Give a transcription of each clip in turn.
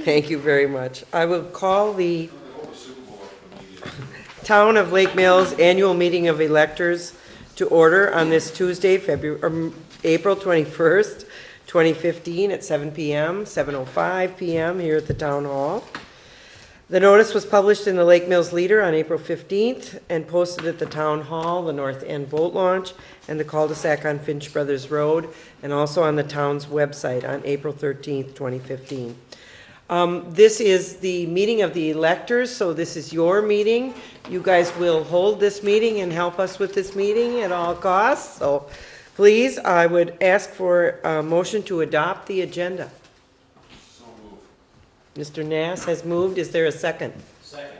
Thank you very much. I will call the Town of Lake Mills Annual Meeting of Electors to order on this Tuesday, April 21st, 2015 at 7 p.m., 7:05 p.m. here at the Town Hall. The notice was published in the Lake Mills Leader on April 15th and posted at the Town Hall, the North End Boat Launch, and the cul-de-sac on Finch Brothers Road, and also on the town's website on April 13th, 2015. This is the meeting of the electors, so this is your meeting. You guys will hold this meeting and help us with this meeting at all costs. So please, I would ask for a motion to adopt the agenda. So moved. Mr. Nass has moved. Is there a second? Second.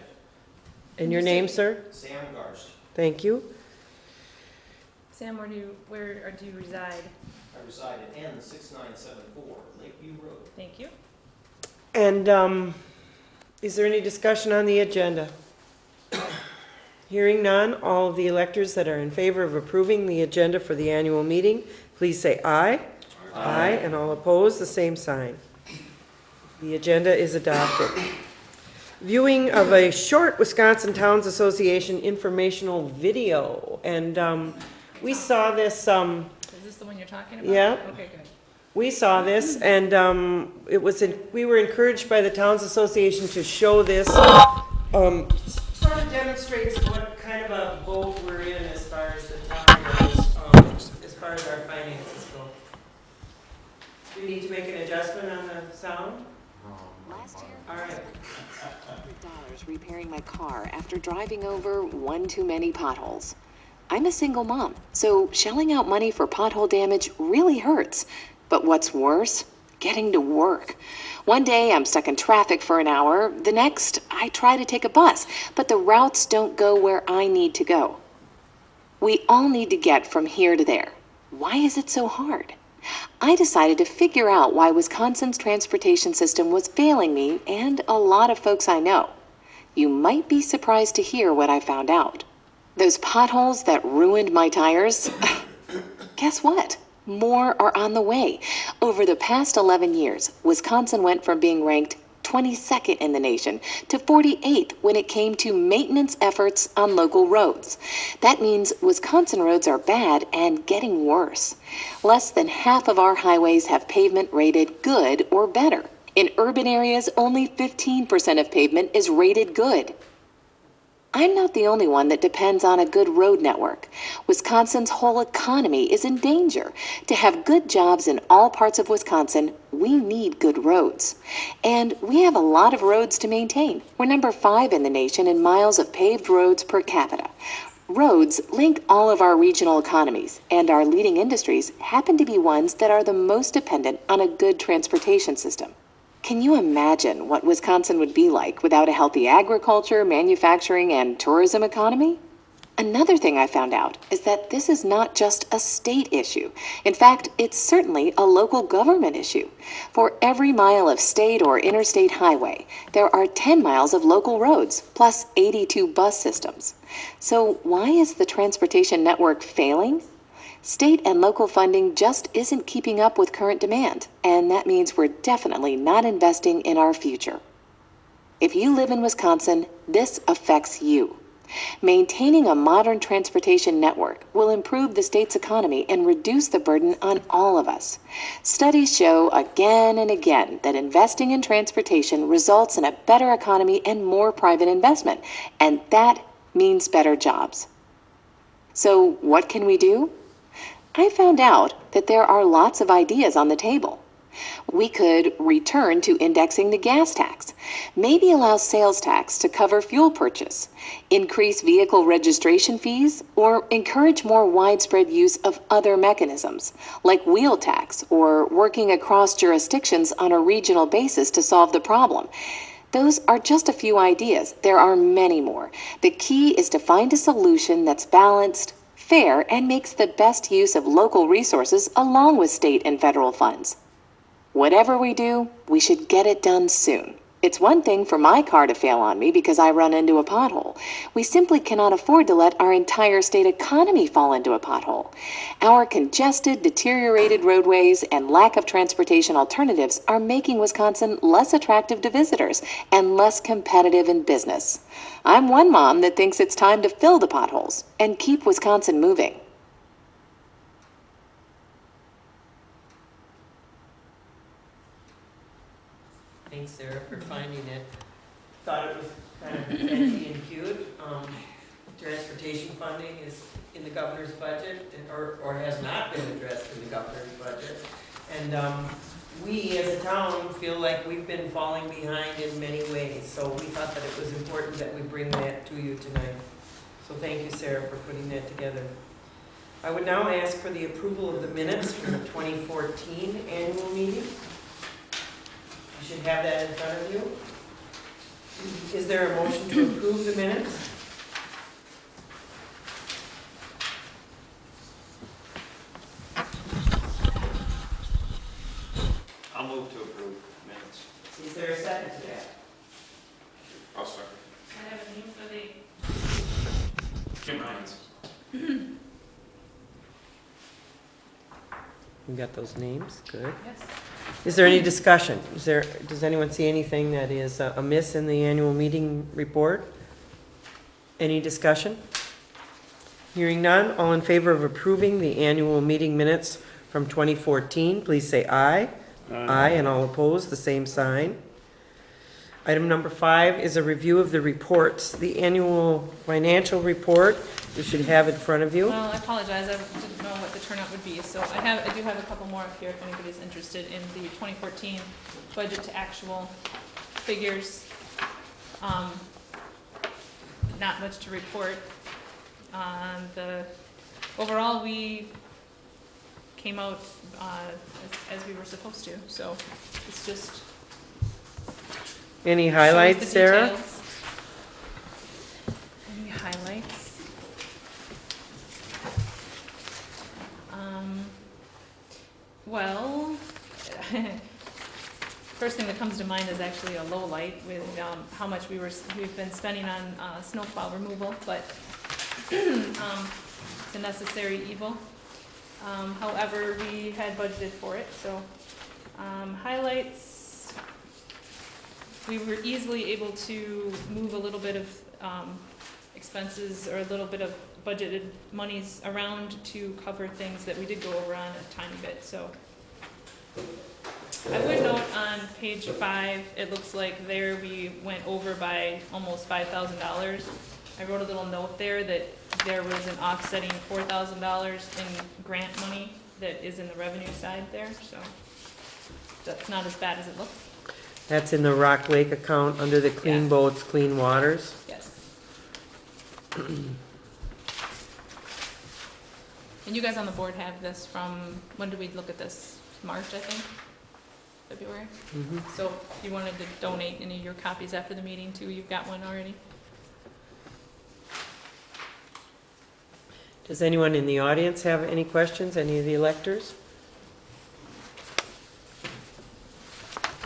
And your name, sir? Sam Garst. Thank you. Sam, where do you reside? I reside at N6974 Lakeview Road. Thank you. And is there any discussion on the agenda? Hearing none, all of the electors that are in favor of approving the agenda for the annual meeting, please say aye. Aye. And all opposed, the same sign. The agenda is adopted. Viewing of a short Wisconsin Towns Association informational video. And we saw this, Is this the one you're talking about? Yeah. Okay, good. we saw this, and we were encouraged by the Towns Association to show this. Sort of demonstrates what kind of a boat we're in as far as the town goes, as far as our finances go. Do we need to make an adjustment on the sound? Last year, All right. $100 repairing my car after driving over one too many potholes. I'm a single mom, so shelling out money for pothole damage really hurts. But what's worse? Getting to work. One day I'm stuck in traffic for an hour. The next, I try to take a bus, but the routes don't go where I need to go. We all need to get from here to there. Why is it so hard? I decided to figure out why Wisconsin's transportation system was failing me and a lot of folks I know. You might be surprised to hear what I found out. Those potholes that ruined my tires, guess what? More are on the way. Over the past 11 years, Wisconsin went from being ranked 22nd in the nation to 48th when it came to maintenance efforts on local roads. That means Wisconsin roads are bad and getting worse. Less than half of our highways have pavement rated good or better. In urban areas, only 15% of pavement is rated good. I'm not the only one that depends on a good road network. Wisconsin's whole economy is in danger. To have good jobs in all parts of Wisconsin, we need good roads. And we have a lot of roads to maintain. We're number 5 in the nation in miles of paved roads per capita. Roads link all of our regional economies, and our leading industries happen to be ones that are the most dependent on a good transportation system. Can you imagine what Wisconsin would be like without a healthy agriculture, manufacturing, and tourism economy? Another thing I found out is that this is not just a state issue. In fact, it's certainly a local government issue. For every mile of state or interstate highway, there are 10 miles of local roads, plus 82 bus systems. So why is the transportation network failing? State and local funding just isn't keeping up with current demand, and that means we're definitely not investing in our future. If you live in Wisconsin, this affects you. Maintaining a modern transportation network will improve the state's economy and reduce the burden on all of us. Studies show again and again that investing in transportation results in a better economy and more private investment, and that means better jobs. So what can we do? I found out that there are lots of ideas on the table. We could return to indexing the gas tax, maybe allow sales tax to cover fuel purchase, increase vehicle registration fees, or encourage more widespread use of other mechanisms, like wheel tax or working across jurisdictions on a regional basis to solve the problem. Those are just a few ideas. There are many more. The key is to find a solution that's balanced, fair, and makes the best use of local resources along with state and federal funds. Whatever we do, we should get it done soon. It's one thing for my car to fail on me because I run into a pothole. We simply cannot afford to let our entire state economy fall into a pothole. Our congested, deteriorated roadways and lack of transportation alternatives are making Wisconsin less attractive to visitors and less competitive in business. I'm one mom that thinks it's time to fill the potholes and keep Wisconsin moving. Thanks, Sarah, for finding it. Thought it was kind of edgy and cute. Transportation funding is in the governor's budget, or has not been addressed in the governor's budget. And we, as a town, feel like we've been falling behind in many ways. So we thought that it was important that we bring that to you tonight. So thank you, Sarah, for putting that together. I would now ask for the approval of the minutes from the 2014 annual meeting. You should have that in front of you. Is there a motion to approve the minutes? I'll move to approve minutes. Is there a second to that? I'll second. I have a name for the, Kim Hines. We got those names, good. yes. Is there any discussion? Does anyone see anything that is amiss in the annual meeting report? Any discussion? Hearing none, all in favor of approving the annual meeting minutes from 2014, please say aye. Aye, and all opposed, the same sign. Item number 5 is a review of the reports. The annual financial report, you should have in front of you. Well, I apologize, I didn't know what the turnout would be, so I do have a couple more up here if anybody's interested in the 2014 budget to actual figures. Not much to report. Overall, we came out as we were supposed to, so it's just Any shows highlights, the Sarah? details. Any highlights? Well, first thing that comes to mind is actually a low light with how much we've been spending on snowplow removal, but it's a necessary evil. However, we had budgeted for it, so highlights. We were easily able to move a little bit of expenses or a little bit of budgeted monies around to cover things that we did go over on a tiny bit, so. I would note on page 5, it looks like there we went over by almost $5,000. I wrote a little note there that there was an offsetting $4,000 in grant money that is in the revenue side there, so that's not as bad as it looks. That's in the Rock Lake account under the Clean Yeah. Boats, Clean Waters. Yes. And you guys on the board have this from, when did we look at this? March, I think? February? Mhm. So if you wanted to donate any of your copies after the meeting too, you've got one already. Does anyone in the audience have any questions, any of the electors?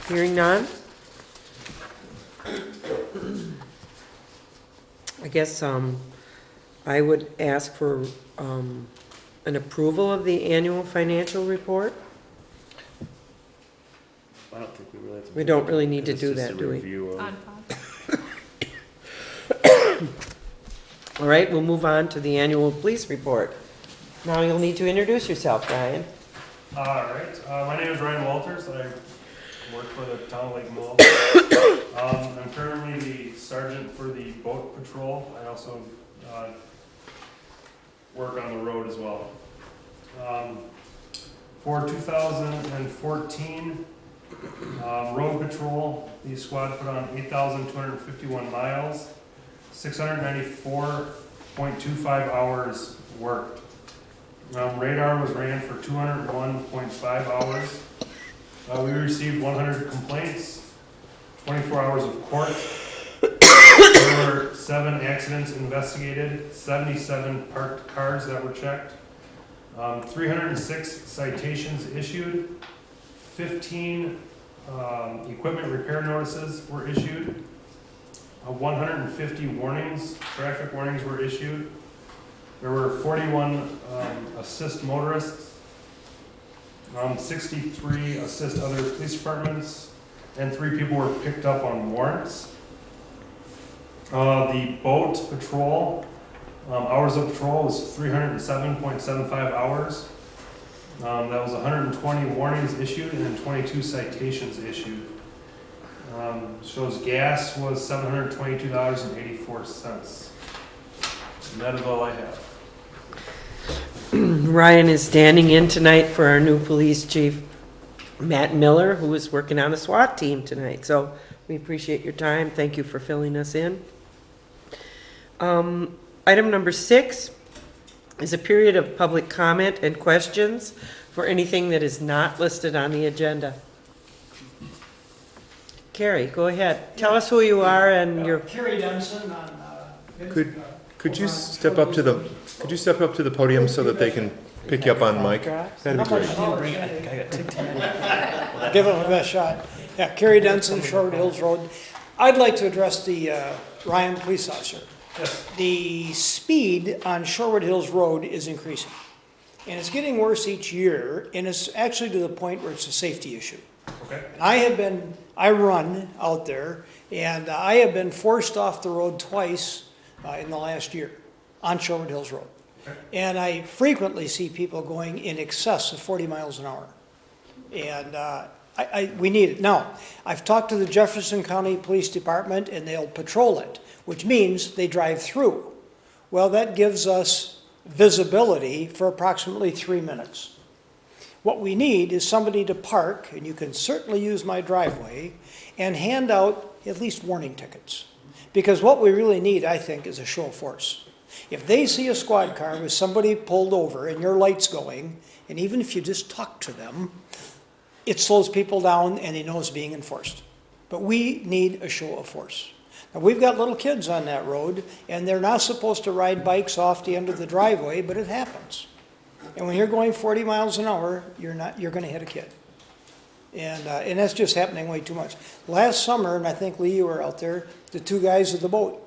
Hearing none? I guess I would ask for an approval of the annual financial report. I don't think we really have to. We don't really need to It's do just that, a do we? review of- On file. All right, we'll move on to the annual police report. Now you'll need to introduce yourself, Ryan. All right, my name is Ryan Walters. I work for the town of Lake Mill. I'm currently the sergeant for the boat patrol. I also work on the road as well. For 2014 road patrol, the squad put on 8,251 miles, 694.25 hours worked. Radar was ran for 201.5 hours. We received 100 complaints, 24 hours of court. There were 7 accidents investigated, 77 parked cars that were checked, 306 citations issued, 15 Equipment repair notices were issued. 150 warnings, traffic warnings were issued. There were 41 assist motorists, 63 assist other police departments, and 3 people were picked up on warrants. The boat patrol, hours of patrol was 307.75 hours. That was 120 warnings issued and then 22 citations issued. Shows gas was $722.84. And that is all I have. Ryan is standing in tonight for our new police chief, Matt Miller, who is working on the SWAT team tonight. So we appreciate your time. Thank you for filling us in. Item number 6 is a period of public comment and questions for anything that is not listed on the agenda. Carrie, go ahead. Tell us who you are and your... Kerry Dunson on. Could you step up to the podium so that they can pick you up on mic? That'd be great. Give it my best shot. Yeah, Kerry Dunson, Short Hills Road. I'd like to address the Ryan police officer. Yes. The speed on Shorewood Hills Road is increasing. And it's getting worse each year, and it's actually to the point where it's a safety issue. Okay. And I run out there, and I have been forced off the road twice in the last year on Shorewood Hills Road. Okay. And I frequently see people going in excess of 40 miles an hour. And we need it. Now, I've talked to the Jefferson County Police Department, and they'll patrol it, which means they drive through. Well, that gives us visibility for approximately 3 minutes. What we need is somebody to park, and you can certainly use my driveway, and hand out at least warning tickets. Because what we really need, I think, is a show of force. If they see a squad car with somebody pulled over and your light's going, and even if you just talk to them, it slows people down and they know it's being enforced. But we need a show of force. Now, we've got little kids on that road, and they're not supposed to ride bikes off the end of the driveway, but it happens. And when you're going 40 miles an hour, you're going to hit a kid. And that's just happening way too much. Last summer, and I think Lee, you were out there, the 2 guys with the boat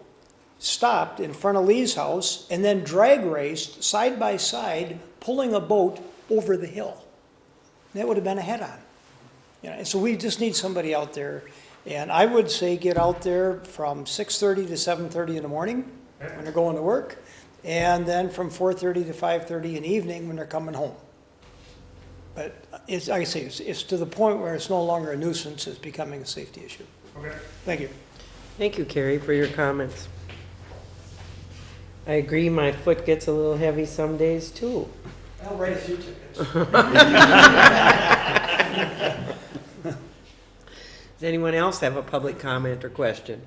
stopped in front of Lee's house and then drag raced side by side, pulling a boat over the hill. That would have been a head-on. And so we just need somebody out there. And I would say get out there from 6:30 to 7:30 in the morning when they're going to work, and then from 4:30 to 5:30 in the evening when they're coming home. But it's, like I say, it's to the point where it's no longer a nuisance, it's becoming a safety issue. Okay. Thank you. Thank you, Carrie, for your comments. I agree, my foot gets a little heavy some days, too. I'll write a few tickets. Does anyone else have a public comment or question?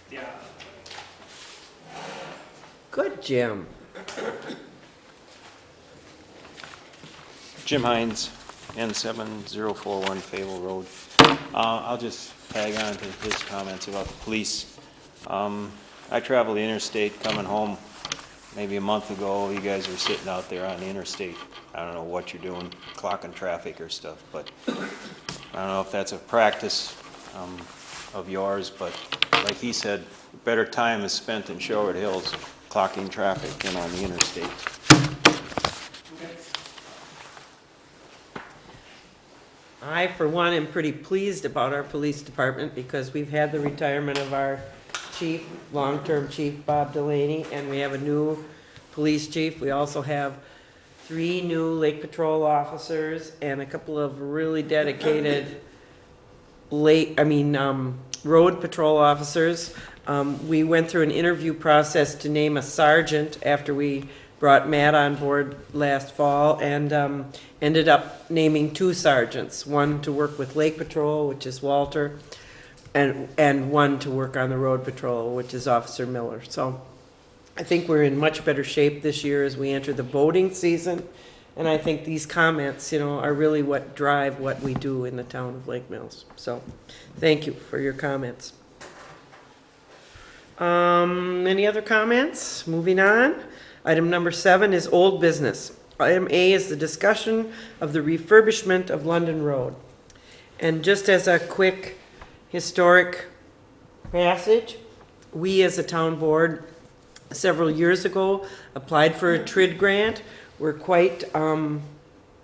Yeah. Good, Jim. Jim Hines, N7041 Fable Road. I'll just tag on to his comments about the police. I travel the interstate coming home. Maybe a month ago, you guys were sitting out there on the interstate. I don't know what you're doing, clocking traffic or stuff, but I don't know if that's a practice of yours, but like he said, better time is spent in Shorewood Hills clocking traffic than on the interstate. I, for one, am pretty pleased about our police department because we've had the retirement of our chief, long-term chief, Bob Delaney, and we have a new police chief. We also have 3 new Lake Patrol officers and a couple of really dedicated road patrol officers. We went through an interview process to name a sergeant after we brought Matt on board last fall, and ended up naming 2 sergeants, one to work with Lake Patrol, which is Walter, and one to work on the road patrol, which is Officer Miller. So I think we're in much better shape this year as we enter the boating season, and I think these comments, are really what drive what we do in the town of Lake Mills. So thank you for your comments. Any other comments? Moving on. Item number 7 is old business. Item A is the discussion of the refurbishment of London Road. And just as a quick historic passage, we as a town board several years ago applied for a TRID grant. We're quite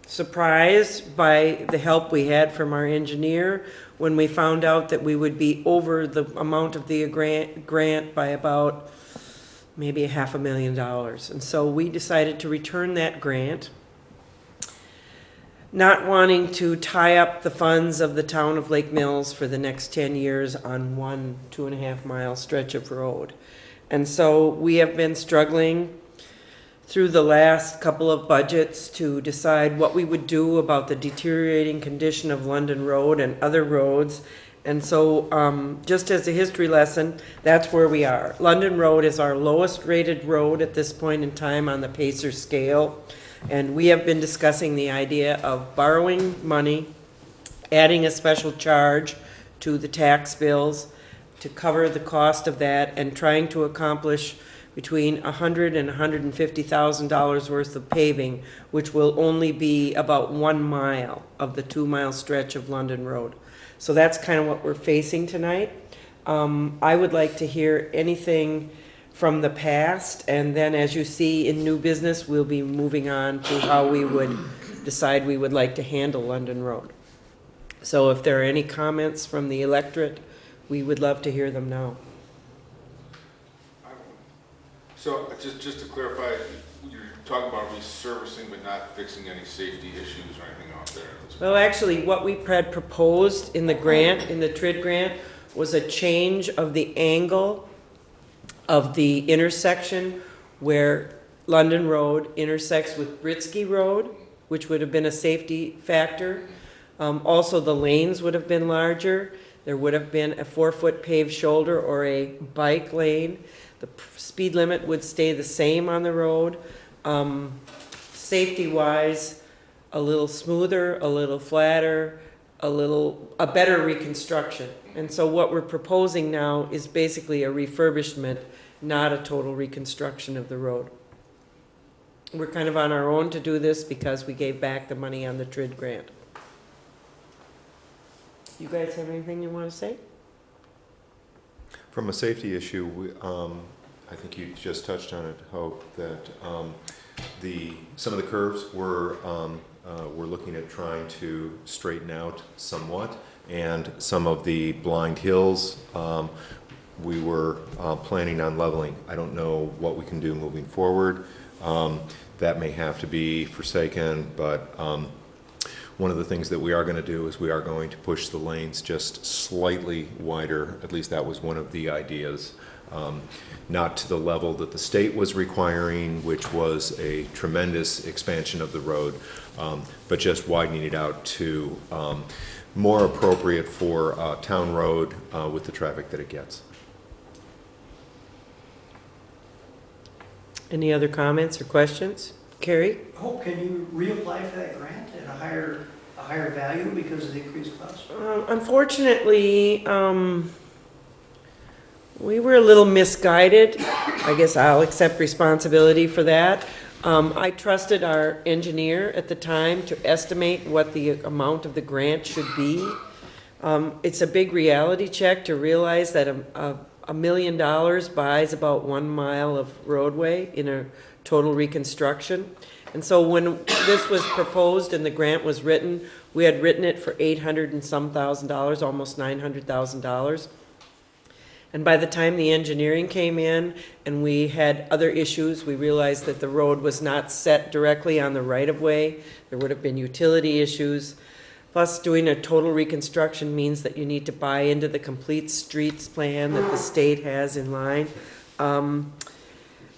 surprised by the help we had from our engineer when we found out that we would be over the amount of the grant by about maybe $500,000. And so we decided to return that grant, not wanting to tie up the funds of the town of Lake Mills for the next 10 years on one 2.5 mile stretch of road. And so we have been struggling through the last couple of budgets to decide what we would do about the deteriorating condition of London Road and other roads. And so just as a history lesson, that's where we are. London Road is our lowest rated road at this point in time on the PACER scale. And we have been discussing the idea of borrowing money, adding a special charge to the tax bills to cover the cost of that, and trying to accomplish between $100,000 and $150,000 worth of paving, which will only be about 1 mile of the 2 mile stretch of London Road. So that's kind of what we're facing tonight. I would like to hear anything from the past, and then as you see in new business, we'll be moving on to how we would decide we would like to handle London Road. So if there are any comments from the electorate, we would love to hear them now. So just to clarify, you're talking about resurfacing but not fixing any safety issues or anything out there? Well, actually, what we had proposed in the grant, in the TRID grant, was a change of the angle of the intersection where London Road intersects with Britsky Road, which would have been a safety factor. Also, the lanes would have been larger. There would have been a 4-foot paved shoulder or a bike lane. The speed limit would stay the same on the road. Safety-wise, a little smoother, a little flatter, a better reconstruction. And so what we're proposing now is basically a refurbishment, not a total reconstruction of the road. We're kind of on our own to do this because we gave back the money on the TRID grant. You guys have anything you want to say? From a safety issue, I think you just touched on it, Hope, that some of the curves we're looking at trying to straighten out somewhat, and some of the blind hills we were planning on leveling. I don't know what we can do moving forward. That may have to be forsaken, but one of the things that we are going to do is we are going to push the lanes just slightly wider. At least that was one of the ideas. Not to the level that the state was requiring, which was a tremendous expansion of the road, but just widening it out to more appropriate for town road with the traffic that it gets. Any other comments or questions? Carrie? Hope, can you reapply for that grant at a higher value because of the increased cost? Unfortunately, we were a little misguided. I guess I'll accept responsibility for that. I trusted our engineer at the time to estimate what the amount of the grant should be. It's a big reality check to realize that $1 million buys about 1 mile of roadway in a total reconstruction. And so when this was proposed and the grant was written, we had written it for $800 and some thousand, almost $900,000. And by the time the engineering came in and we had other issues, we realized that the road was not set directly on the right-of-way. There would have been utility issues. Plus, doing a total reconstruction means that you need to buy into the complete streets plan that the state has in line.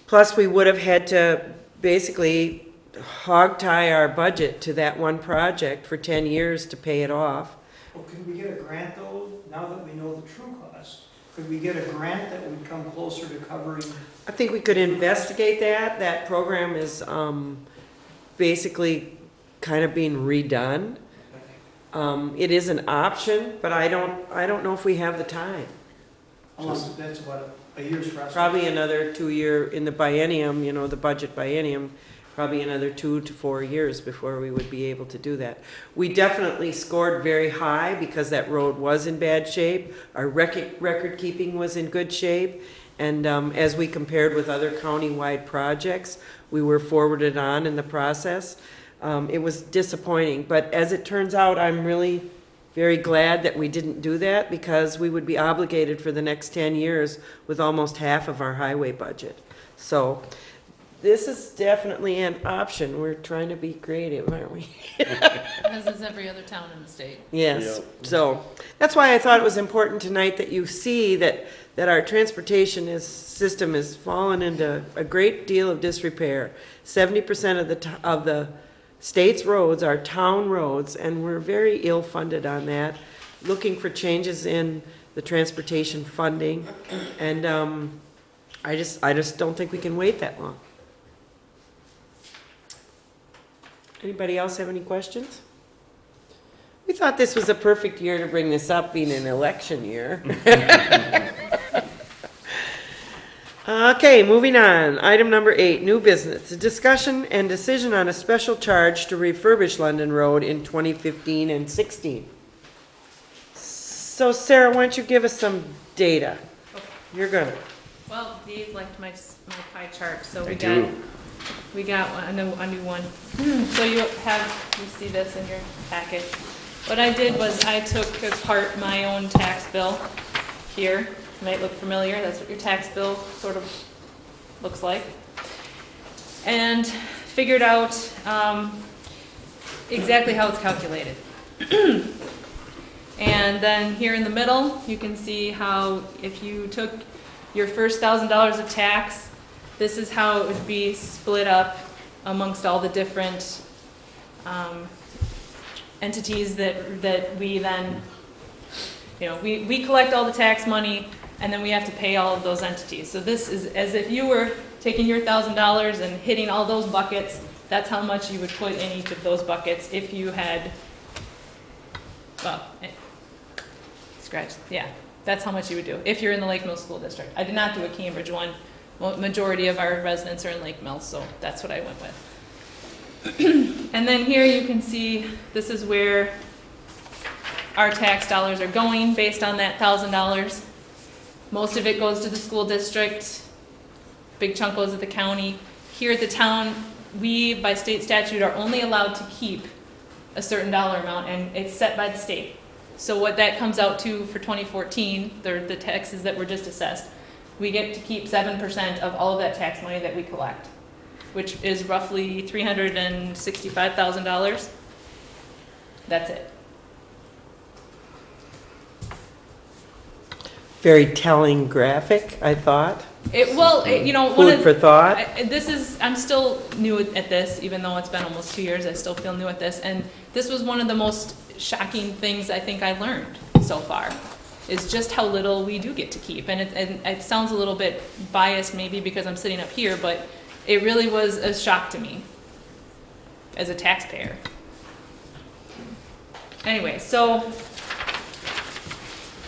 Plus, we would have had to basically hog tie our budget to that one project for 10 years to pay it off. Well, could we get a grant though, now that we know the true cost? Could we get a grant that would come closer to covering? I think we could investigate that. That program is basically kind of being redone. It is an option, but I don't know if we have the time. That's about a year's process. Probably another 2 year in the biennium, the budget biennium. probably another 2 to 4 years before we would be able to do that. We definitely scored very high because that road was in bad shape. Our record keeping was in good shape. And as we compared with other county-wide projects, we were forwarded on in the process. It was disappointing, but as it turns out, I'm really very glad that we didn't do that because we would be obligated for the next 10 years with almost half of our highway budget. So this is definitely an option. We're trying to be creative, aren't we? As is every other town in the state. Yes, so that's why I thought it was important tonight that you see that our transportation system has fallen into a great deal of disrepair. 70% of the state's roads are town roads, and we're very ill-funded on that, looking for changes in the transportation funding, and I just don't think we can wait that long. Anybody else have any questions? We thought this was a perfect year to bring this up, being an election year. Okay, moving on. Item number 8, new business. A discussion and decision on a special charge to refurbish London Road in 2015 and 16. So Sarah, why don't you give us some data? You're gonna. Well, Dave liked my pie chart, so I we do. got a new one. So you see this in your packet. What I did was I took apart my own tax bill here. Might look familiar. That's what your tax bill sort of looks like. And figured out exactly how it's calculated. And then here in the middle, you can see how if you took your first $1,000 of tax, this is how it would be split up amongst all the different entities that we then, we collect all the tax money, and then we have to pay all of those entities. So this is as if you were taking your $1,000 and hitting all those buckets. That's how much you would put in each of those buckets if you had, that's how much you would do if you're in the Lake Mills School District. I did not do a Cambridge one. Well, majority of our residents are in Lake Mills, so that's what I went with. And then here you can see this is where our tax dollars are going based on that $1,000. Most of it goes to the school district, big chunk goes to the county. Here at the town, we, by state statute, are only allowed to keep a certain dollar amount, and it's set by the state. So what that comes out to for 2014, the taxes that were just assessed, we get to keep 7% of all of that tax money that we collect, which is roughly $365,000. That's it. Very telling graphic, I thought. Food for thought. I'm still new at this, even though it's been almost 2 years, I still feel new at this. And this was one of the most shocking things I think I learned so far, is just how little we do get to keep. And it sounds a little bit biased maybe because I'm sitting up here, but it really was a shock to me as a taxpayer. Anyway, so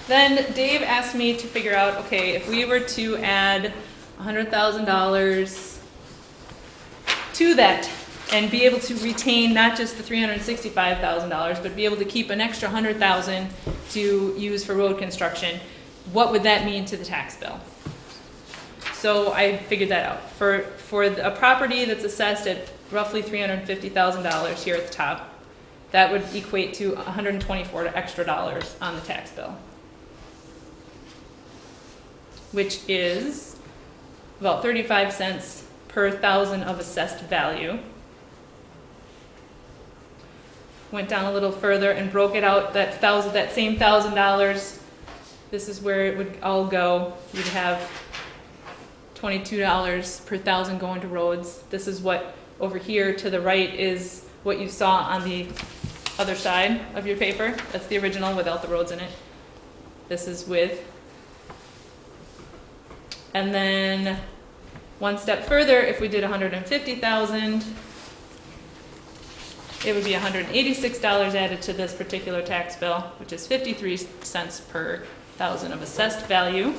then Dave asked me to figure out, okay, if we were to add $100,000 to that and be able to retain not just the $365,000, but be able to keep an extra $100,000 to use for road construction, what would that mean to the tax bill? So I figured that out. For a property that's assessed at roughly $350,000 here at the top, that would equate to $124 extra dollars on the tax bill, which is about 35 cents per thousand of assessed value. Went down a little further and broke it out, that same $1,000, this is where it would all go. You'd have $22 per thousand going to roads. This is what over here to the right is what you saw on the other side of your paper. That's the original without the roads in it. This is with. And then one step further, if we did $150,000, it would be $186 added to this particular tax bill, which is 53 cents per thousand of assessed value.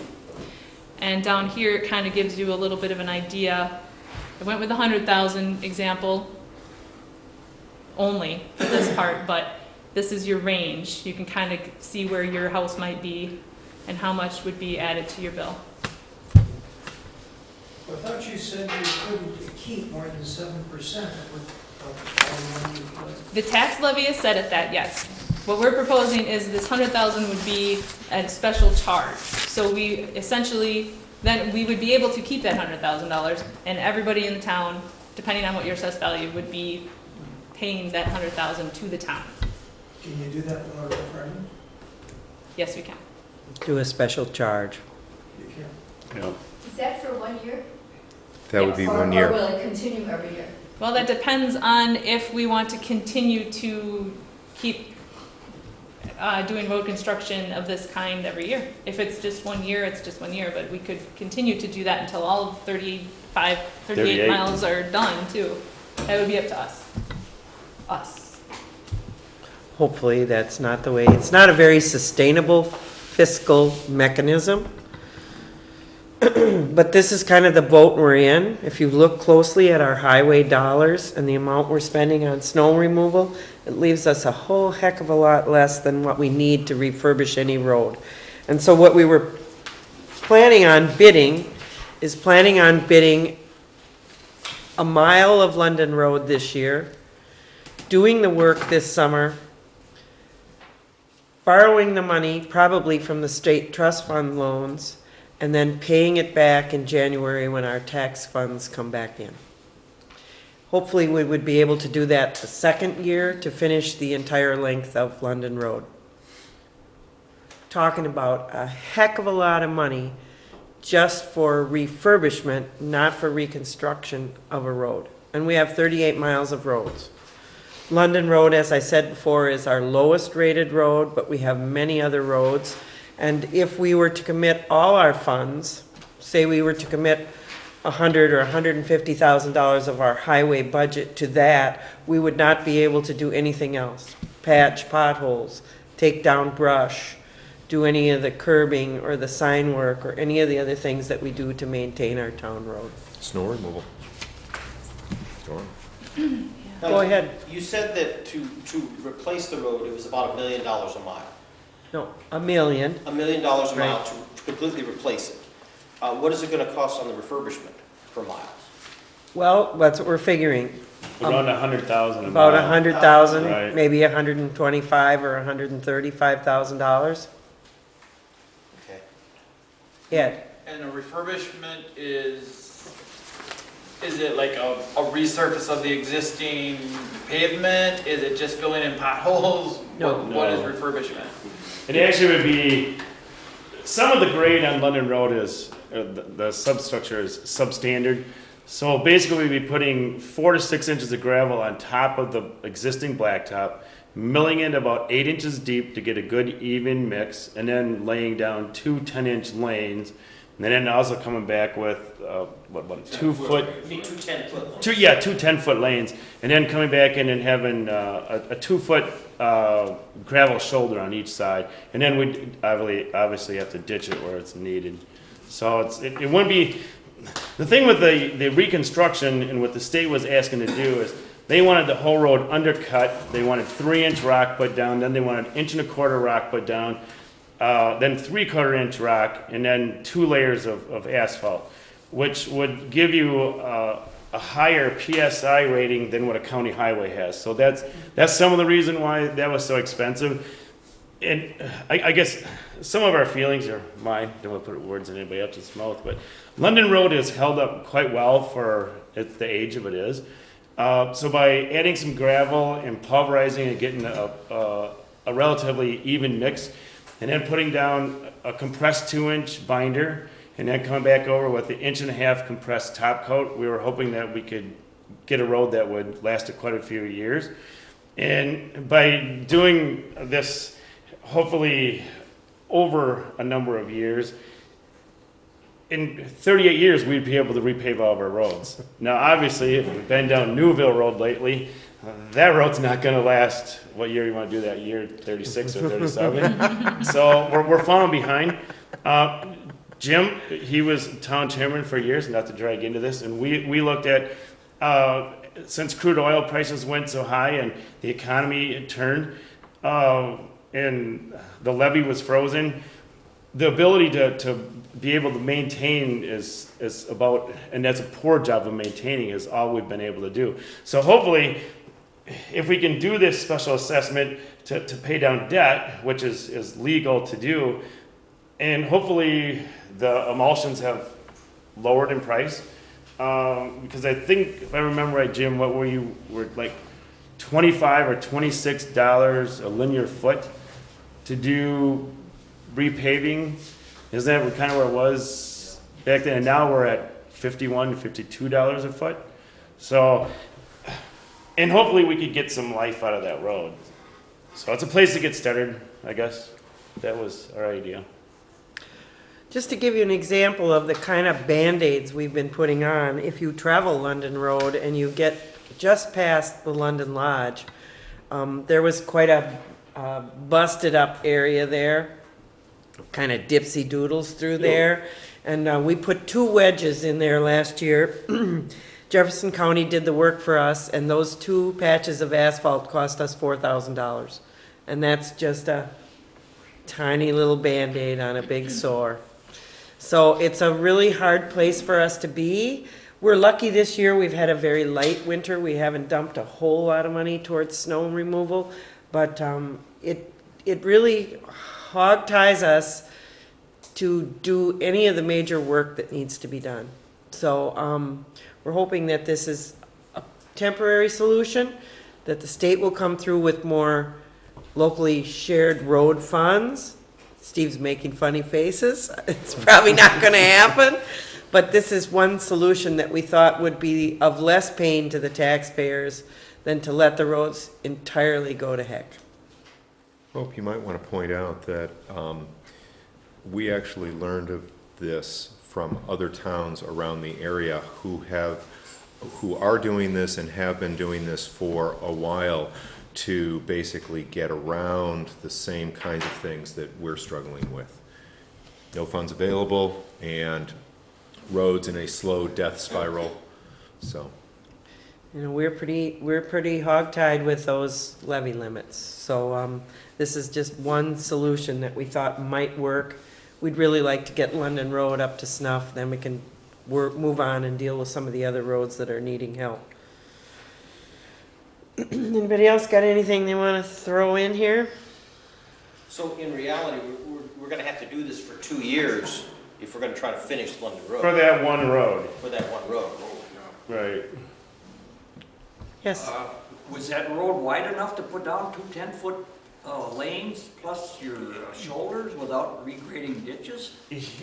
And down here, it kind of gives you a little bit of an idea I went with the 100,000 example only for this part, but this is your range. You can kind of see where your house might be and how much would be added to your bill. I thought you said you couldn't keep more than 7% of all the money you put. The tax levy is set at that, yes. What we're proposing is this 100,000 would be a special charge. So we essentially, then we would be able to keep that $100,000, and everybody in the town, depending on what your assessed value, would be paying that 100,000 to the town. Can you do that without a referendum? Yes, we can. Do a special charge. You can. Is that for 1 year? That would be Or- 1 Or year. will it continue every year? Well, that depends on if we want to continue to keep doing road construction of this kind every year. If it's just 1 year, it's just 1 year, but we could continue to do that until all 38 38. miles are done too. That would be up to us. Us. Hopefully, that's not the way, it's not a very sustainable fiscal mechanism. But this is kind of the boat we're in. If you look closely at our highway dollars and the amount we're spending on snow removal, it leaves us a whole heck of a lot less than what we need to refurbish any road. And so what we were planning on bidding is planning on bidding a mile of London Road this year, doing the work this summer, borrowing the money probably from the state trust fund loans, and then paying it back in January when our tax funds come back in. Hopefully, we would be able to do that the second year to finish the entire length of London Road. Talking about a heck of a lot of money just for refurbishment, not for reconstruction of a road. And we have 38 miles of roads. London Road, as I said before, is our lowest rated road, but we have many other roads. And if we were to commit all our funds, say we were to commit $100,000 or $150,000 of our highway budget to that, we would not be able to do anything else. Patch potholes, take down brush, do any of the curbing or the sign work or any of the other things that we do to maintain our town road. Snow removal. Sure. Go ahead. You said that to replace the road, it was about $1 million a mile. No, $1 million. $1 million a mile Right. to completely replace it. What is it gonna cost on the refurbishment per mile? Well, that's what we're figuring. Around 100,000 a About mile. 100,000, Right. maybe $125,000 or $135,000. Okay. Ed? And a refurbishment is it like a resurface of the existing pavement? Is it just filling in potholes? No. What is No. refurbishment? It actually would be, some of the grade on London Road is, the substructure is substandard. So basically we'd be putting 4 to 6 inches of gravel on top of the existing blacktop, milling it about 8 inches deep to get a good even mix, and then laying down 2 10-inch lanes. And then also coming back with, 2 foot, You need 2 10-foot. two 10-foot lanes, and then coming back in and having a 2-foot gravel shoulder on each side, and then we'd obviously have to ditch it where it's needed. So it wouldn't be, the thing with the reconstruction and what the state was asking to do is they wanted the whole road undercut. They wanted 3-inch rock put down, then they wanted 1.25 inch rock put down, then 3/4 inch rock, and then 2 layers of asphalt, which would give you a higher PSI rating than what a county highway has. So that's some of the reason why that was so expensive. And I guess some of our feelings are mine, don't want to put words in anybody else's mouth, but London Road has held up quite well for the age of it is. So by adding some gravel and pulverizing and getting a relatively even mix, and then putting down a compressed 2-inch binder, and then coming back over with the 1.5 inch compressed top coat, we were hoping that we could get a road that would last quite a few years. And by doing this, hopefully over a number of years, in 38 years, we'd be able to repave all of our roads. Now, obviously, if we've been down Newville Road lately, that road's not going to last. What year you want to do that? Year 36 or 37? So we're falling behind. Jim, he was town chairman for years, not to drag into this, and we looked at, since crude oil prices went so high and the economy had turned, and the levee was frozen, the ability to be able to maintain is about, and that's a poor job of maintaining, is all we've been able to do. So hopefully, if we can do this special assessment to pay down debt, which is legal to do, and hopefully the emulsions have lowered in price, because I think, if I remember right, Jim, what were like $25 or $26 a linear foot to do repaving? Isn't that kind of where it was back then? And now we're at $51 to $52 a foot. So, and hopefully we could get some life out of that road. So it's a place to get started, I guess. That was our idea. Just to give you an example of the kind of Band-Aids we've been putting on, if you travel London Road and you get just past the London Lodge, there was quite a busted up area there, kind of dipsy doodles through there. And we put 2 wedges in there last year. Jefferson County did the work for us, and those 2 patches of asphalt cost us $4,000. And that's just a tiny little Band-Aid on a big sore. So it's a really hard place for us to be. We're lucky this year, we've had a very light winter. We haven't dumped a whole lot of money towards snow removal, but it really hog ties us to do any of the major work that needs to be done. So we're hoping that this is a temporary solution, that the state will come through with more locally shared road funds. Steve's making funny faces. It's probably not going to happen, but this is one solution that we thought would be of less pain to the taxpayers than to let the roads entirely go to heck. Hope you might want to point out that we actually learned of this from other towns around the area who are doing this and have been doing this for a while, to basically get around the same kinds of things that we're struggling with. No funds available and roads in a slow death spiral. So, You know, we're pretty hogtied with those levy limits. So this is just one solution that we thought might work. We'd really like to get London Road up to snuff, then we can move on and deal with some of the other roads that are needing help. Anybody else got anything they want to throw in here? So in reality, we're gonna have to do this for 2 years if we're gonna try to finish London Road. For that one road. For that one road. Right. Yes. Was that road wide enough to put down 2 10-foot lanes plus your shoulders without regrading ditches?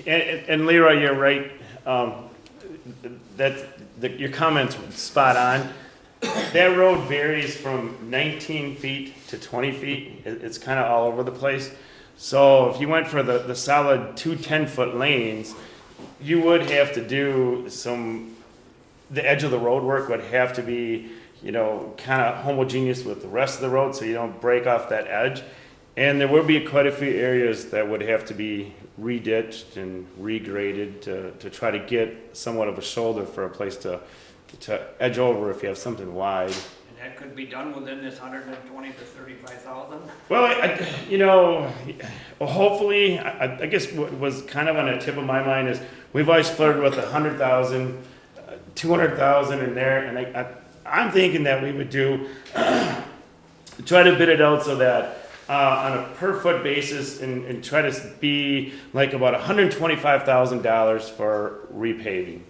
And Leroy, you're right. Your comment's spot on. That road varies from 19 feet to 20 feet. It's kind of all over the place. So if you went for the solid 2 10-foot lanes, you would have to do the edge of the road work would have to be, kind of homogeneous with the rest of the road so you don't break off that edge. And there would be quite a few areas that would have to be reditched and regraded to try to get somewhat of a shoulder for a place to edge over if you have something wide. And that could be done within this 120 to 35,000? Well, hopefully, I guess what was kind of on the tip of my mind is we've always flirted with 100,000, 200,000 in there, and I'm thinking that we would do, try to bid it out so that on a per foot basis and try to be like about $125,000 for repaving,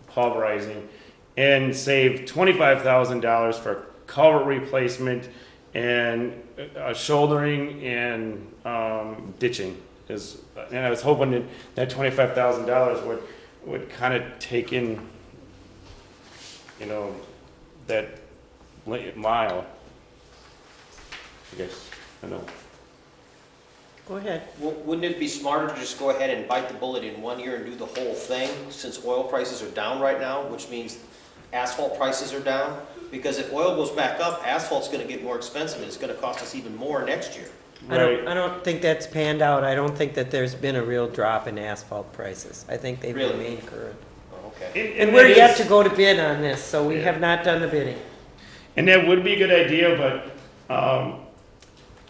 pulverizing, and save $25,000 for culvert replacement and shouldering and ditching. And I was hoping that $25,000 would kind of take in, that mile. I guess. I know. Go ahead. Well, wouldn't it be smarter to just go ahead and bite the bullet in 1 year and do the whole thing, since oil prices are down right now, which means asphalt prices are down? Because if oil goes back up, asphalt's gonna get more expensive and it's gonna cost us even more next year. I don't think that's panned out. I don't think that there's been a real drop in asphalt prices. I think they've Really? remained current. Oh, okay. And we're yet to go to bid on this, so we have not done the bidding. And that would be a good idea, but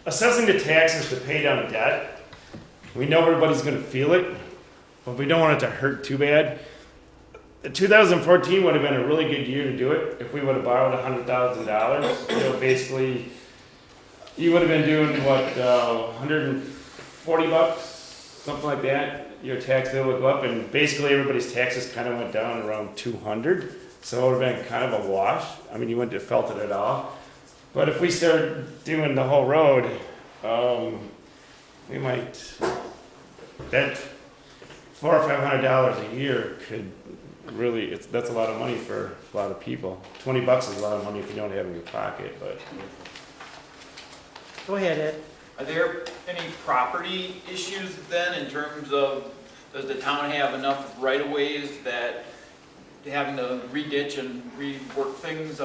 assessing the taxes to pay down debt, we know everybody's gonna feel it, but we don't want it to hurt too bad. 2014 would have been a really good year to do it if we would have borrowed $100,000. You know, basically, you would have been doing what, $140, something like that. Your tax bill would go up, and basically everybody's taxes kind of went down around 200. So it would have been kind of a wash. I mean, you wouldn't have felt it at all. But if we start doing the whole road, we might, that $400 or $500 a year could really, that's a lot of money for a lot of people. $20 is a lot of money if you don't have it in your pocket, but. Go ahead, Ed. Are there any property issues then in terms of, does the town have enough right-of-ways that having to re-ditch and rework things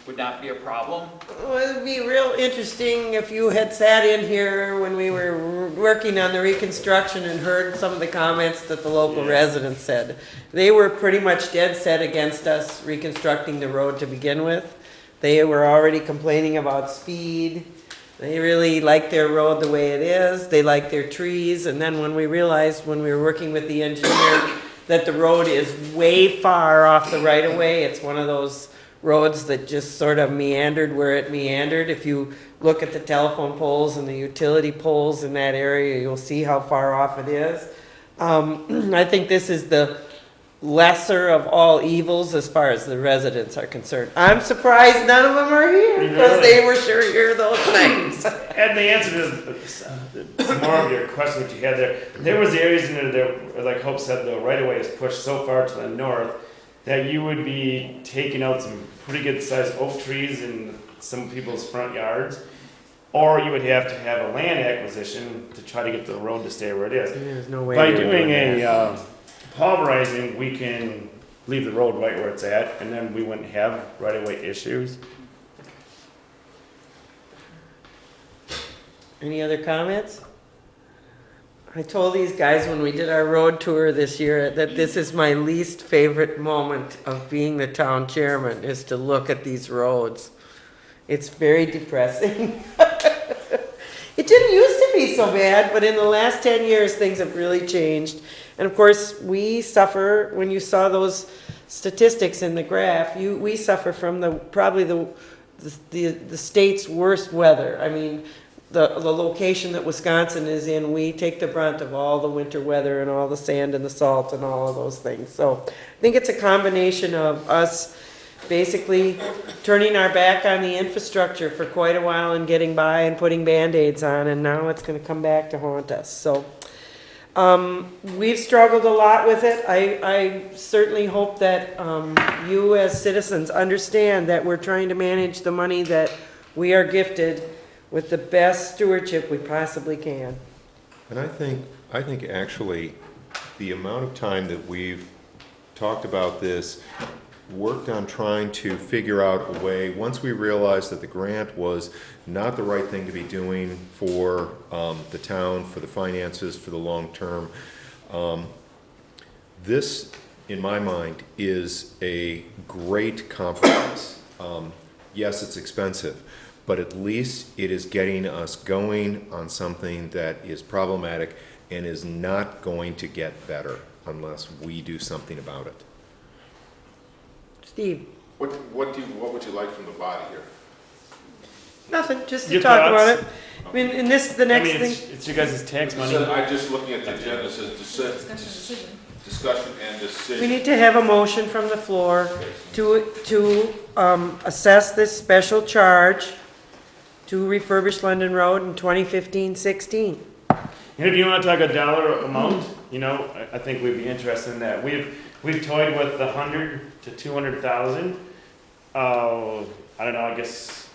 would not be a problem? Well, it'd be real interesting if you had sat in here when we were working on the reconstruction and heard some of the comments that the local residents said. They were pretty much dead set against us reconstructing the road to begin with. They were already complaining about speed. They really like their road the way it is. They like their trees. And then when we realized, when we were working with the engineer, that the road is way far off the right-of-way, it's one of those roads that just sort of meandered where it meandered. If you look at the telephone poles and the utility poles in that area, you'll see how far off it is. I think this is the lesser of all evils as far as the residents are concerned. I'm surprised none of them are here, because they were sure here those nights. And the answer to some more of your question that you had there was areas in there, like Hope said, the right-of-way is pushed so far to the north that you would be taking out some pretty good sized oak trees in some people's front yards, or you would have to have a land acquisition to try to get the road to stay where it is. There's no way. By doing a pulverizing, we can leave the road right where it's at, and then we wouldn't have right-of-way issues. Any other comments? I told these guys when we did our road tour this year that this is my least favorite moment of being the town chairman, is to look at these roads. It's very depressing. It didn't used to be so bad, but in the last 10 years, things have really changed. And of course, we suffer, when you saw those statistics in the graph, we suffer from probably the state's worst weather. I mean, the location that Wisconsin is in, we take the brunt of all the winter weather and all the sand and the salt and all of those things. So I think it's a combination of us basically turning our back on the infrastructure for quite a while and getting by and putting Band-Aids on, and now it's going to come back to haunt us. So we've struggled a lot with it. I certainly hope that you as citizens understand that we're trying to manage the money that we are gifted with the best stewardship we possibly can. And I think actually the amount of time that we've talked about this, worked on trying to figure out a way, once we realized that the grant was not the right thing to be doing for the town, for the finances, for the long term, this, in my mind, is a great compromise. Yes, it's expensive, but at least it is getting us going on something that is problematic and is not going to get better unless we do something about it. Steve? What would you like from the body here? Nothing, just to Your talk thoughts? about it. I mean, and the next thing. It's your guys' tax money. So I'm just looking at the agenda, it says discussion and We decision. need to have a motion from the floor to assess this special charge to refurbish London Road in 2015-16. And if you want to talk a dollar amount, you know, I think we'd be interested in that. We've toyed with the 100 to 200,000. I don't know, I guess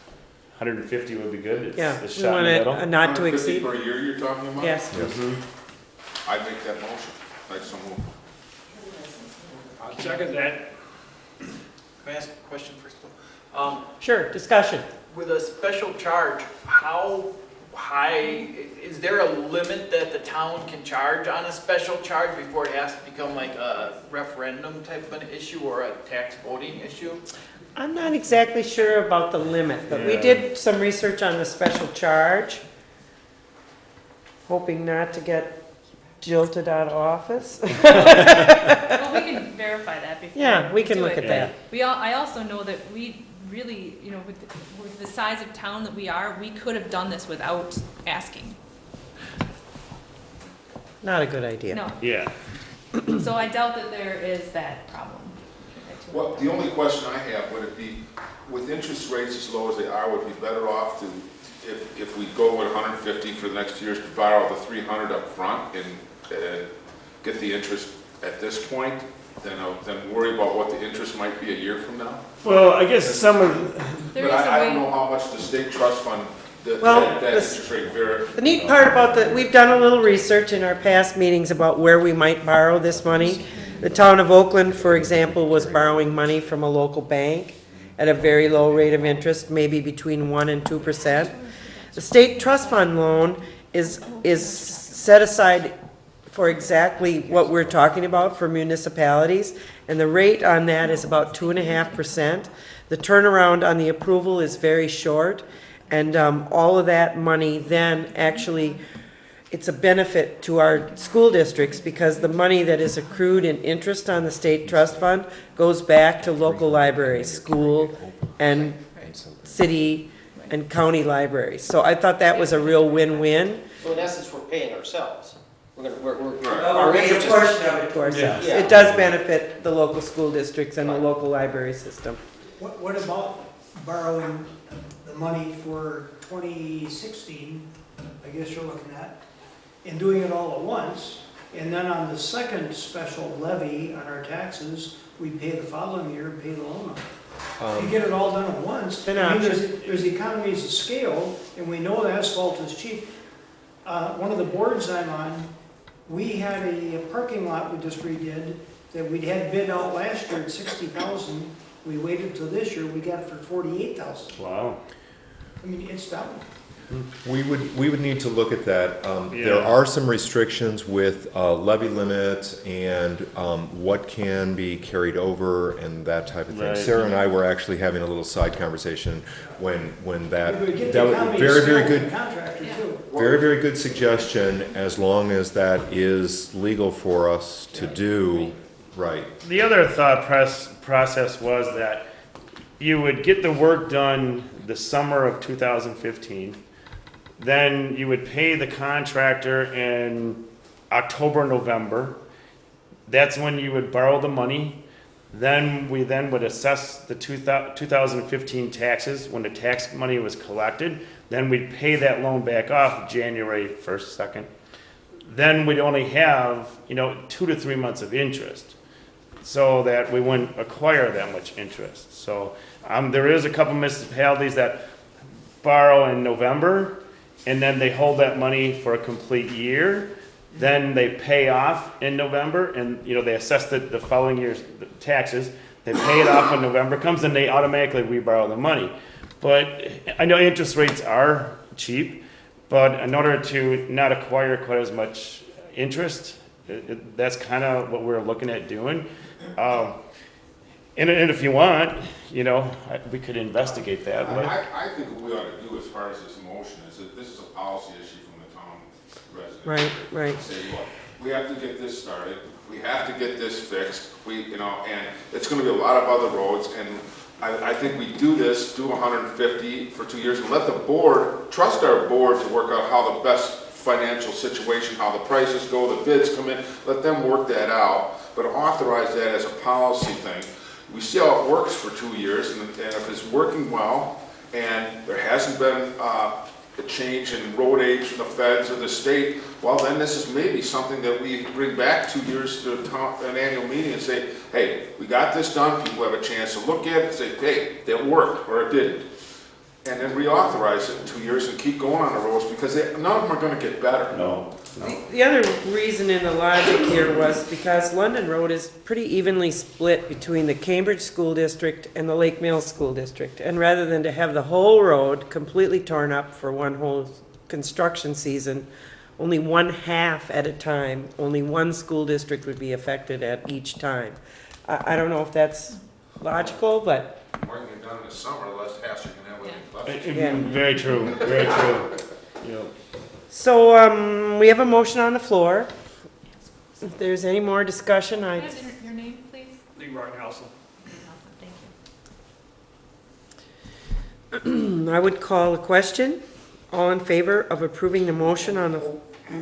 150 would be good. Yeah, It's we shot in want the it middle. not to 150 exceed. per year you're talking about? Yes. I make that motion. I so move. I'll second that. Can I ask a question first? Sure, discussion. With a special charge, how high, is there a limit that the town can charge on a special charge before it has to become like a referendum type of an issue or a tax voting issue? I'm not exactly sure about the limit, but we Yeah. did some research on the special charge, hoping not to get jilted out of office. Well, we can verify that before. Yeah, we can do look it. at that. I also know that we really, with the size of town that we are, we could have done this without asking. Not a good idea. No, Yeah. so I doubt that there is that problem. Well, the only question I have, would it be, with interest rates as low as they are, would it be better off to, if we go with 150 for the next years, to borrow the 300 up front and get the interest at this point, than worry about what the interest might be a year from now? Well, I guess some of, There But is a I don't way- know how much the state trust fund, Well, that this- interest rate vary. The neat part about we've done a little research in our past meetings about where we might borrow this money. The town of Oakland, for example, was borrowing money from a local bank at a very low rate of interest, maybe between 1% and 2%. The state trust fund loan is set aside for exactly what we're talking about for municipalities, and the rate on that is about 2.5%. The turnaround on the approval is very short, and all of that money then actually, it's a benefit to our school districts because the money that is accrued in interest on the state trust fund goes back to local libraries, school, and city and county libraries. So I thought that was a real win-win. So in essence, we're paying ourselves. We're, Right. our interest is- of it to ourselves. Yeah. It does benefit the local school districts and the local library system. What about borrowing the money for 2016, I guess you're looking at, and doing it all at once, and then on the second special levy on our taxes, we pay the following year, pay the loan off. You get it all done at once. An I mean, option. there's economies of scale, and we know the asphalt is cheap. One of the boards I'm on, we had a parking lot we just redid that we'd had bid out last year at 60,000. We waited till this year, we got it for 48,000. wow. I mean, it's down. We would need to look at that. There Yeah. are some restrictions with levy limits and what can be carried over and that type of thing. Right. Sarah and I were actually having a little side conversation when that, We would get that the was economy of very, scale very from the good, contractor too. very, very good suggestion, as long as that is legal for us to do, right. The other thought process was that you would get the work done the summer of 2015. Then you would pay the contractor in October, November. That's when you would borrow the money. Then we would assess the 2015 taxes when the tax money was collected. Then we'd pay that loan back off January 1st, 2nd. Then we'd only have, 2 to 3 months of interest, so that we wouldn't acquire that much interest. So there is a couple municipalities that borrow in November, and then they hold that money for a complete year. Then they pay off in November, and they assess the following year's taxes. They pay it off when November comes, and they automatically reborrow the money. But I know interest rates are cheap, but in order to not acquire quite as much interest, that's kind of what we're looking at doing. And if you want, we could investigate that. But I think what we ought to do as far as this motion is that this is a policy issue from the town residents. Right. Say, look, we have to get this started, we have to get this fixed, and it's gonna be a lot of other roads, and I think we do 150 for 2 years, and let the board, trust our board to work out how the best financial situation, how the prices go, the bids come in, let them work that out, but authorize that as a policy thing. We see how it works for 2 years, and if it's working well, and there hasn't been a change in road age from the feds or the state, well, then this is maybe something that we bring back 2 years to an annual meeting and say, hey, we got this done, people have a chance to look at it and say, hey, that worked, or it didn't. And then reauthorize it in 2 years and keep going on the roads, because none of them are gonna get better. no. The other reason in the logic here was because London Road is pretty evenly split between the Cambridge School District and the Lake Mills School District. And rather than to have the whole road completely torn up for one whole construction season, only one half at a time, only one school district would be affected at each time. I don't know if that's logical, but, More can get done in the summer, the less hassle you can have with it. yeah. Very true, very true. Yep. So, we have a motion on the floor. If there's any more discussion, Can I have your name, please? Leroy Nelson. Thank you. I would call a question. All in favor of approving the motion on the,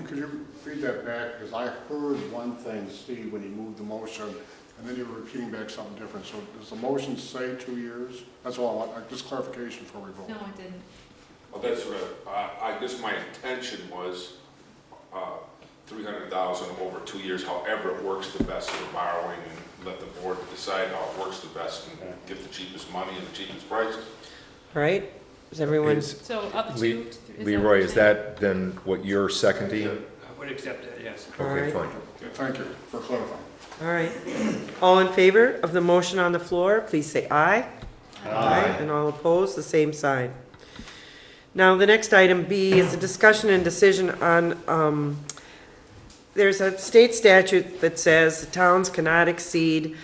Could you read that back? Because I heard one thing, Steve, when he moved the motion, and then you were repeating back something different. So does the motion say 2 years? That's all I want, just clarification before we vote. No, I didn't. Well, that's what, I guess my intention was, 300,000 over 2 years, however it works the best for the borrowing, and let the board decide how it works the best and get the cheapest money and the cheapest prices. all right? Is everyone, So up to. Le- Leroy, is that then what you're seconding? I would accept that, yes. All Okay, right. fine. Okay, thank you for clarifying. all right. All in favor of the motion on the floor, please say aye. Aye. And all opposed, the same sign. Now, the next item B is a discussion and decision on, there's a state statute that says the towns cannot exceed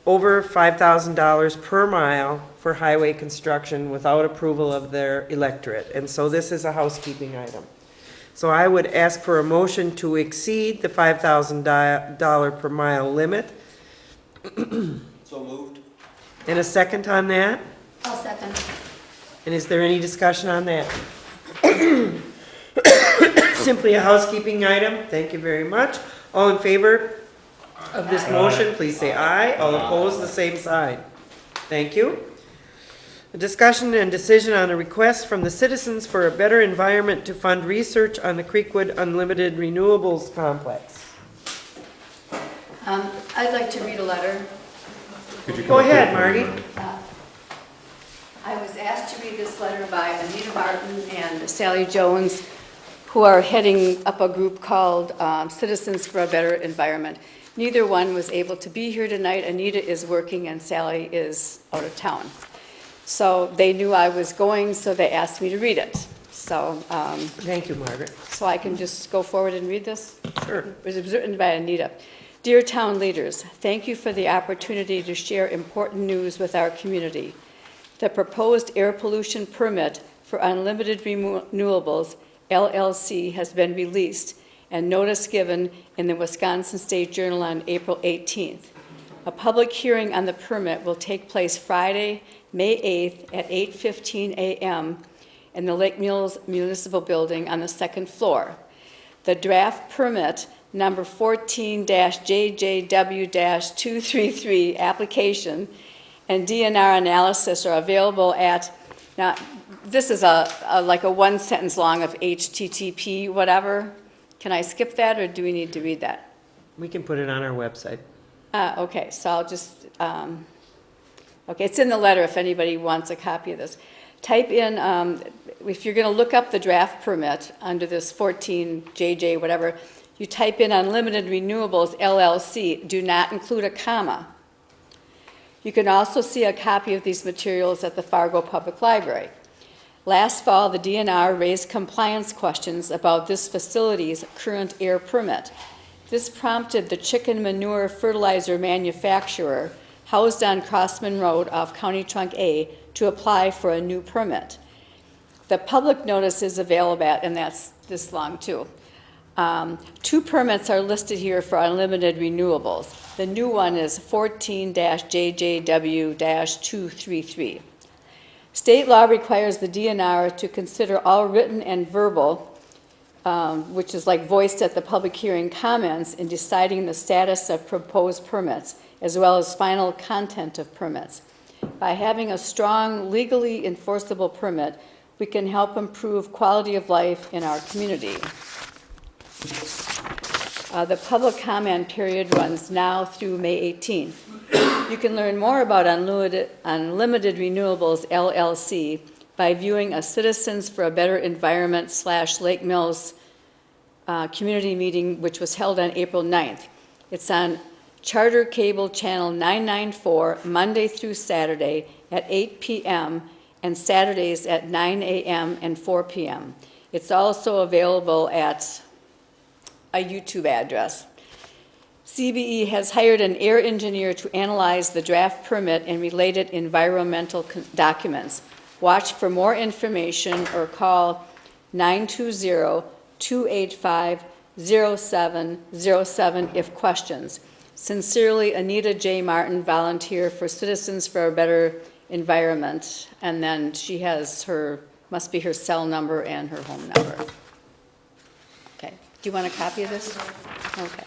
over $5,000 per mile for highway construction without approval of their electorate. And so this is a housekeeping item. So I would ask for a motion to exceed the $5,000 per mile limit. So moved. And a second on that? I'll second. And is there any discussion on that? Simply a housekeeping item. Thank you very much. All in favor of this motion, please say aye. All opposed, the same sign. Thank you. A discussion and decision on a request from the citizens for a better environment to fund research on the Creekwood Unlimited Renewables Complex. I'd like to read a letter. Could you come Go up here, ahead, Marty. I was asked to read this letter by Anita Martin and Sally Jones, who are heading up a group called Citizens for a Better Environment. Neither one was able to be here tonight. Anita is working and Sally is out of town. So they knew I was going, so they asked me to read it. So, Thank you, Margaret. so I can just go forward and read this? Sure. It was written by Anita. Dear town leaders, thank you for the opportunity to share important news with our community. The proposed air pollution permit for Unlimited Renewables, LLC, has been released and notice given in the Wisconsin State Journal on April 18th. A public hearing on the permit will take place Friday, May 8th at 8:15 a.m. in the Lake Mills Municipal Building on the second floor. The draft permit number 14-JJW-233 application and DNR analysis are available at, now, this is like a one sentence long of HTTP whatever. Can I skip that, or do we need to read that? We can put it on our website. Okay, so I'll just, okay, it's in the letter if anybody wants a copy of this. Type in, if you're going to look up the draft permit under this 14JJ whatever, you type in Unlimited Renewables LLC, do not include a comma. You can also see a copy of these materials at the Fargo Public Library. Last fall, the DNR raised compliance questions about this facility's current air permit. This prompted the chicken manure fertilizer manufacturer, housed on Crossman Road off County Trunk A, to apply for a new permit. The public notice is available at, and that's this long too. 2 permits are listed here for Unlimited Renewables. The new one is 14-JJW-233. State law requires the DNR to consider all written and verbal, which is like voiced at the public hearing, comments in deciding the status of proposed permits, as well as final content of permits. By having a strong, legally enforceable permit, we can help improve quality of life in our community. The public comment period runs now through May 18th. You can learn more about Unlimited Renewables LLC by viewing a Citizens for a Better Environment / Lake Mills community meeting, which was held on April 9th. It's on Charter Cable Channel 994, Monday through Saturday at 8 p.m. and Saturdays at 9 a.m. and 4 p.m. It's also available at a YouTube address. CBE has hired an air engineer to analyze the draft permit and related environmental documents. Watch for more information or call 920-285-0707 if questions. Sincerely, Anita J. Martin, volunteer for Citizens for a Better Environment. And then she has her, must be her cell number and her home number. Okay. Do you want a copy of this? Okay.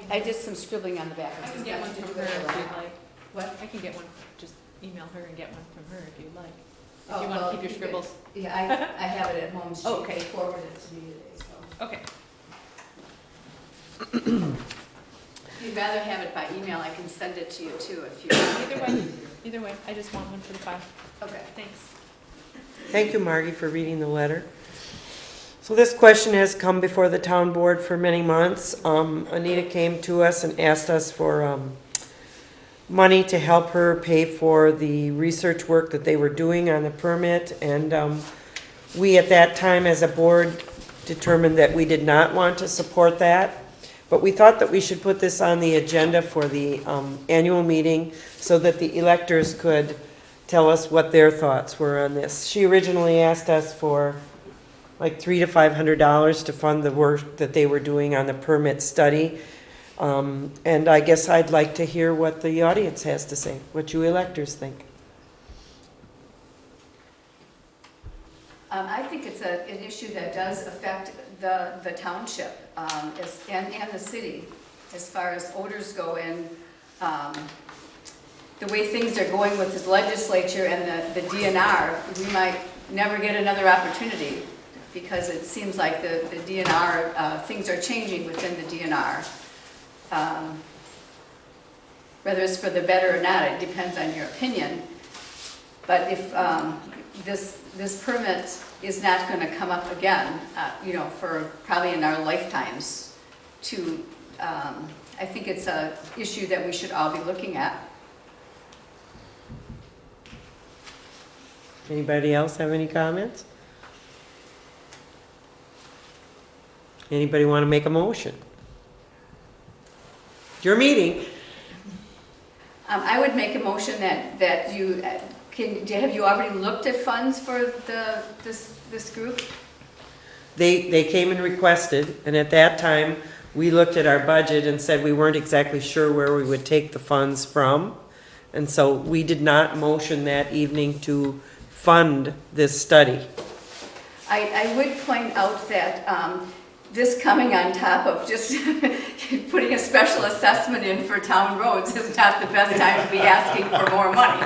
I did some scribbling on the back. I can get one from her if you'd like. What? I can get one, just email her and get one from her if you'd like. If Oh, you want well, to keep your you scribbles. Yeah, I have it at home. She Oh, okay. forwarded it to me today, so. Okay. If you'd rather have it by email, I can send it to you too if you. Either way, I just want one for the file. Okay. Thanks. Thank you, Margie, for reading the letter. So this question has come before the town board for many months. Anita came to us and asked us for money to help her pay for the research work that they were doing on the permit. And we, at that time, as a board, determined that we did not want to support that. But we thought that we should put this on the agenda for the annual meeting so that the electors could tell us what their thoughts were on this. She originally asked us for like $300 to $500 to fund the work that they were doing on the permit study. And I guess I'd like to hear what the audience has to say, what you electors think. I think it's an issue that does affect the township and the city as far as odors go, and the way things are going with the legislature and the DNR, we might never get another opportunity because it seems like the DNR, things are changing within the DNR. Whether it's for the better or not, it depends on your opinion. But if this permit is not going to come up again, for probably in our lifetimes, I think it's an issue that we should all be looking at. Anybody else have any comments? Anybody want to make a motion? Your meeting. I would make a motion that you have you already looked at funds for this group? They came and requested, and at that time, we looked at our budget and said we weren't exactly sure where we would take the funds from. And so we did not motion that evening to fund this study. I would point out that this coming on top of just putting a special assessment in for town roads is not the best time to be asking for more money.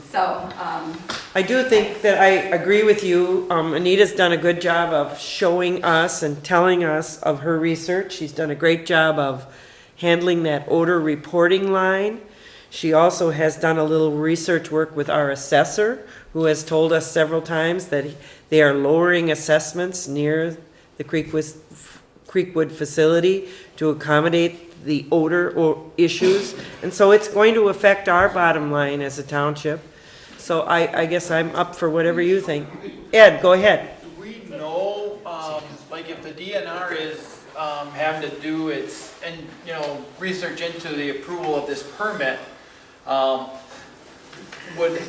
So. I do think that I agree with you. Anita's done a good job of showing us and telling us of her research. She's done a great job of handling that odor reporting line. She also has done a little research work with our assessor, who has told us several times that they are lowering assessments near the Creekwood facility to accommodate the odor issues. And so it's going to affect our bottom line as a township. So I guess I'm up for whatever you think. Ed, go ahead. Do we know, like if the DNR is having to do its, research into the approval of this permit, would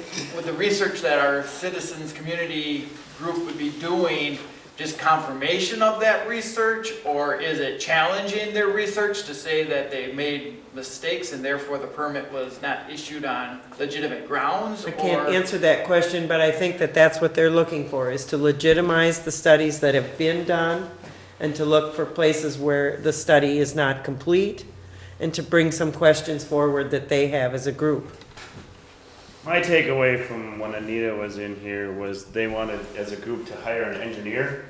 the research that our citizens community group would be doing just confirmation of that research, or is it challenging their research to say that they made mistakes and therefore the permit was not issued on legitimate grounds? I can't answer that question, but I think that that's what they're looking for, is to legitimize the studies that have been done and to look for places where the study is not complete and to bring some questions forward that they have as a group. My takeaway from when Anita was in here was they wanted, as a group, to hire an engineer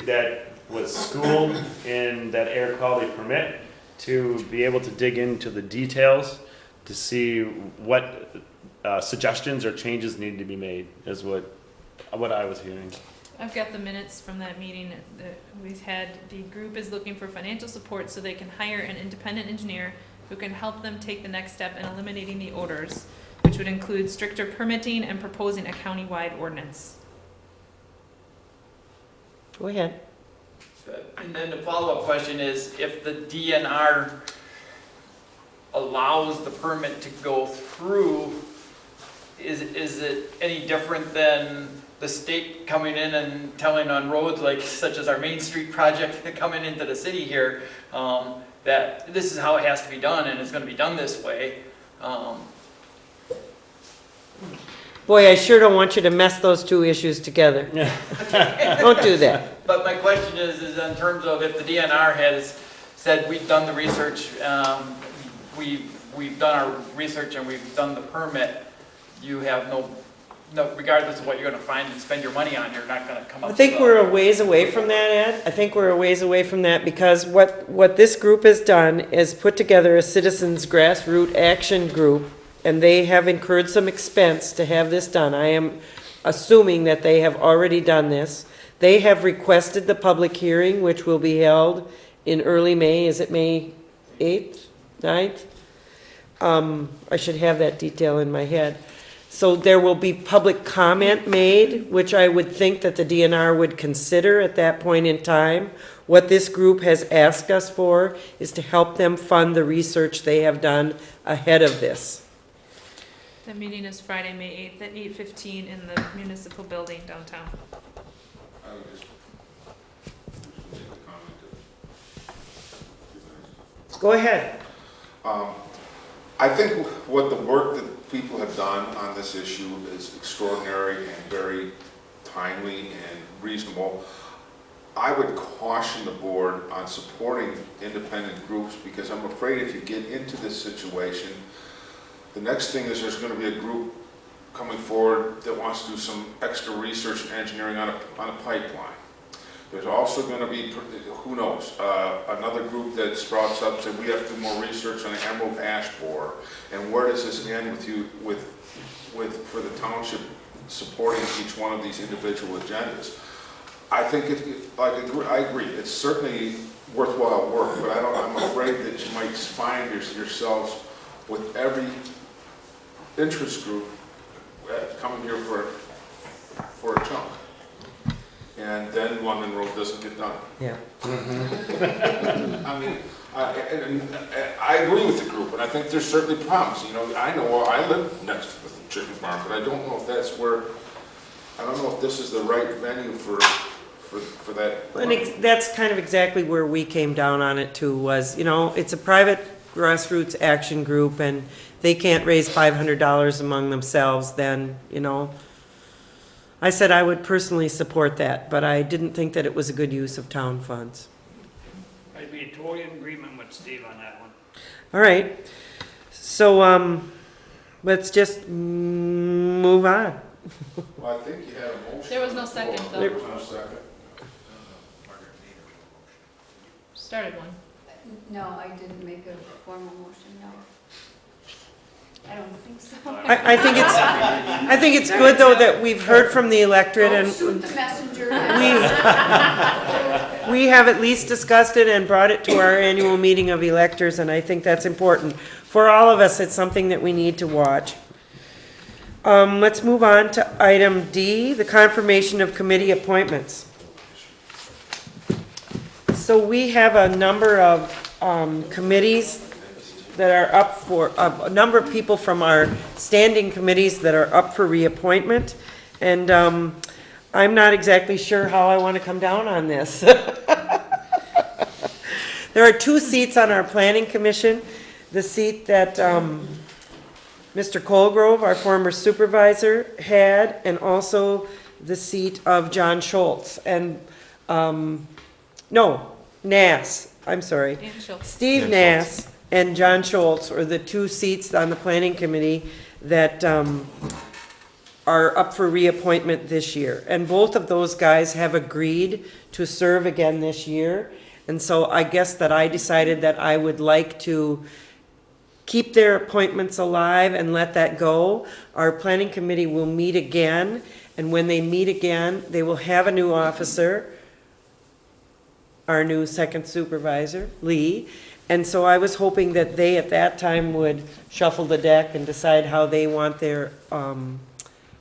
that was schooled in that air quality permit to be able to dig into the details to see what suggestions or changes need to be made, is what I was hearing. I've got the minutes from that meeting that we've had. The group is looking for financial support so they can hire an independent engineer who can help them take the next step in eliminating the odors, which would include stricter permitting and proposing a county-wide ordinance. Go ahead. And then the follow-up question is, if the DNR allows the permit to go through, is it any different than the state coming in and telling on roads like, such as our Main Street project coming into the city here, that this is how it has to be done and it's gonna be done this way? Boy, I sure don't want you to mess those two issues together. Don't do that. But my question is in terms of if the DNR has said, we've done the research, we've done our research and we've done the permit, you have no, regardless of what you're gonna find and spend your money on, you're not gonna come up I with think we're a ways away from that, Ed. I think we're a ways away from that because what this group has done is put together a citizens grassroots action group, and they have incurred some expense to have this done. I am assuming that they have already done this. They have requested the public hearing, which will be held in early May. Is it May 8th, 9th? I should have that detail in my head. So there will be public comment made, which I would think that the DNR would consider at that point in time. What this group has asked us for is to help them fund the research they have done ahead of this. The meeting is Friday, May 8th at 8:15 in the municipal building downtown. I would just make a comment. Go ahead. I think what the work that people have done on this issue is extraordinary and very timely and reasonable. I would caution the board on supporting independent groups because I'm afraid if you get into this situation, the next thing is there's going to be a group coming forward that wants to do some extra research and engineering on a pipeline. There's also going to be, who knows, another group that sprouts up and we have to do more research on the emerald ash borer. And where does this end with you, for the township supporting each one of these individual agendas? I think I agree. It's certainly worthwhile work, but I'm afraid that you might find yourselves with every interest group coming here for a chunk. And then London Road doesn't get done. Yeah. I mean, I agree with the group, and I think there's certainly problems. You know, I live next to the chicken farm, but I don't know if I don't know if this is the right venue for that. And that's kind of exactly where we came down on it too, was, it's a private grassroots action group and they can't raise $500 among themselves, then, I said I would personally support that, but I didn't think that it was a good use of town funds. I'd be totally in agreement with Steve on that one. All right, so, let's just move on. Well, I think you had a motion. There was no second, though. There was no second. Started one. No, I didn't make a formal motion, no. I don't think so. I think it's good though that we've heard from the electorate and Shoot the messenger. we have at least discussed it and brought it to our annual meeting of electors, and I think that's important. For all of us, it's something that we need to watch. Let's move on to item D, the confirmation of committee appointments. So we have a number of committees that are up for, a number of people from our standing committees that are up for reappointment. And I'm not exactly sure how I want to come down on this. There are 2 seats on our planning commission. The seat that Mr. Colgrove, our former supervisor, had, and also the seat of John Schultz. And, Nass, I'm sorry. Dan Schultz. Steve Nass and John Schultz are the 2 seats on the planning committee that are up for reappointment this year. And both of those guys have agreed to serve again this year. And so I guess that I decided that I would like to keep their appointments alive and let that go. Our planning committee will meet again, and when they meet again, they will have a new officer, our new second supervisor, Lee. And so I was hoping that they at that time would shuffle the deck and decide how they want their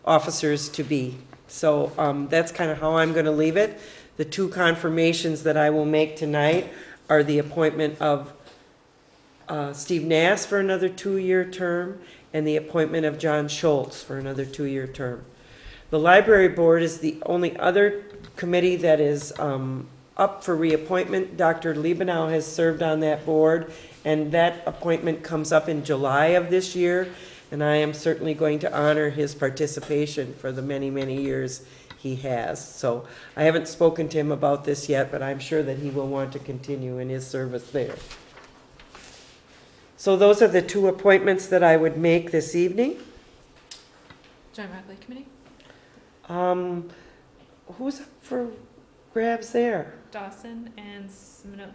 officers to be. So that's kind of how I'm going to leave it. The two confirmations that I will make tonight are the appointment of Steve Nass for another 2-year term and the appointment of John Schultz for another 2-year term. The library board is the only other committee that is up for reappointment. Dr. Liebenow has served on that board, and that appointment comes up in July of this year, and I am certainly going to honor his participation for the many, many years he has. So I haven't spoken to him about this yet, but I'm sure that he will want to continue in his service there. So those are the two appointments that I would make this evening. Joint Rock Lake Committee? Who's up for grabs there? Dawson and Smino.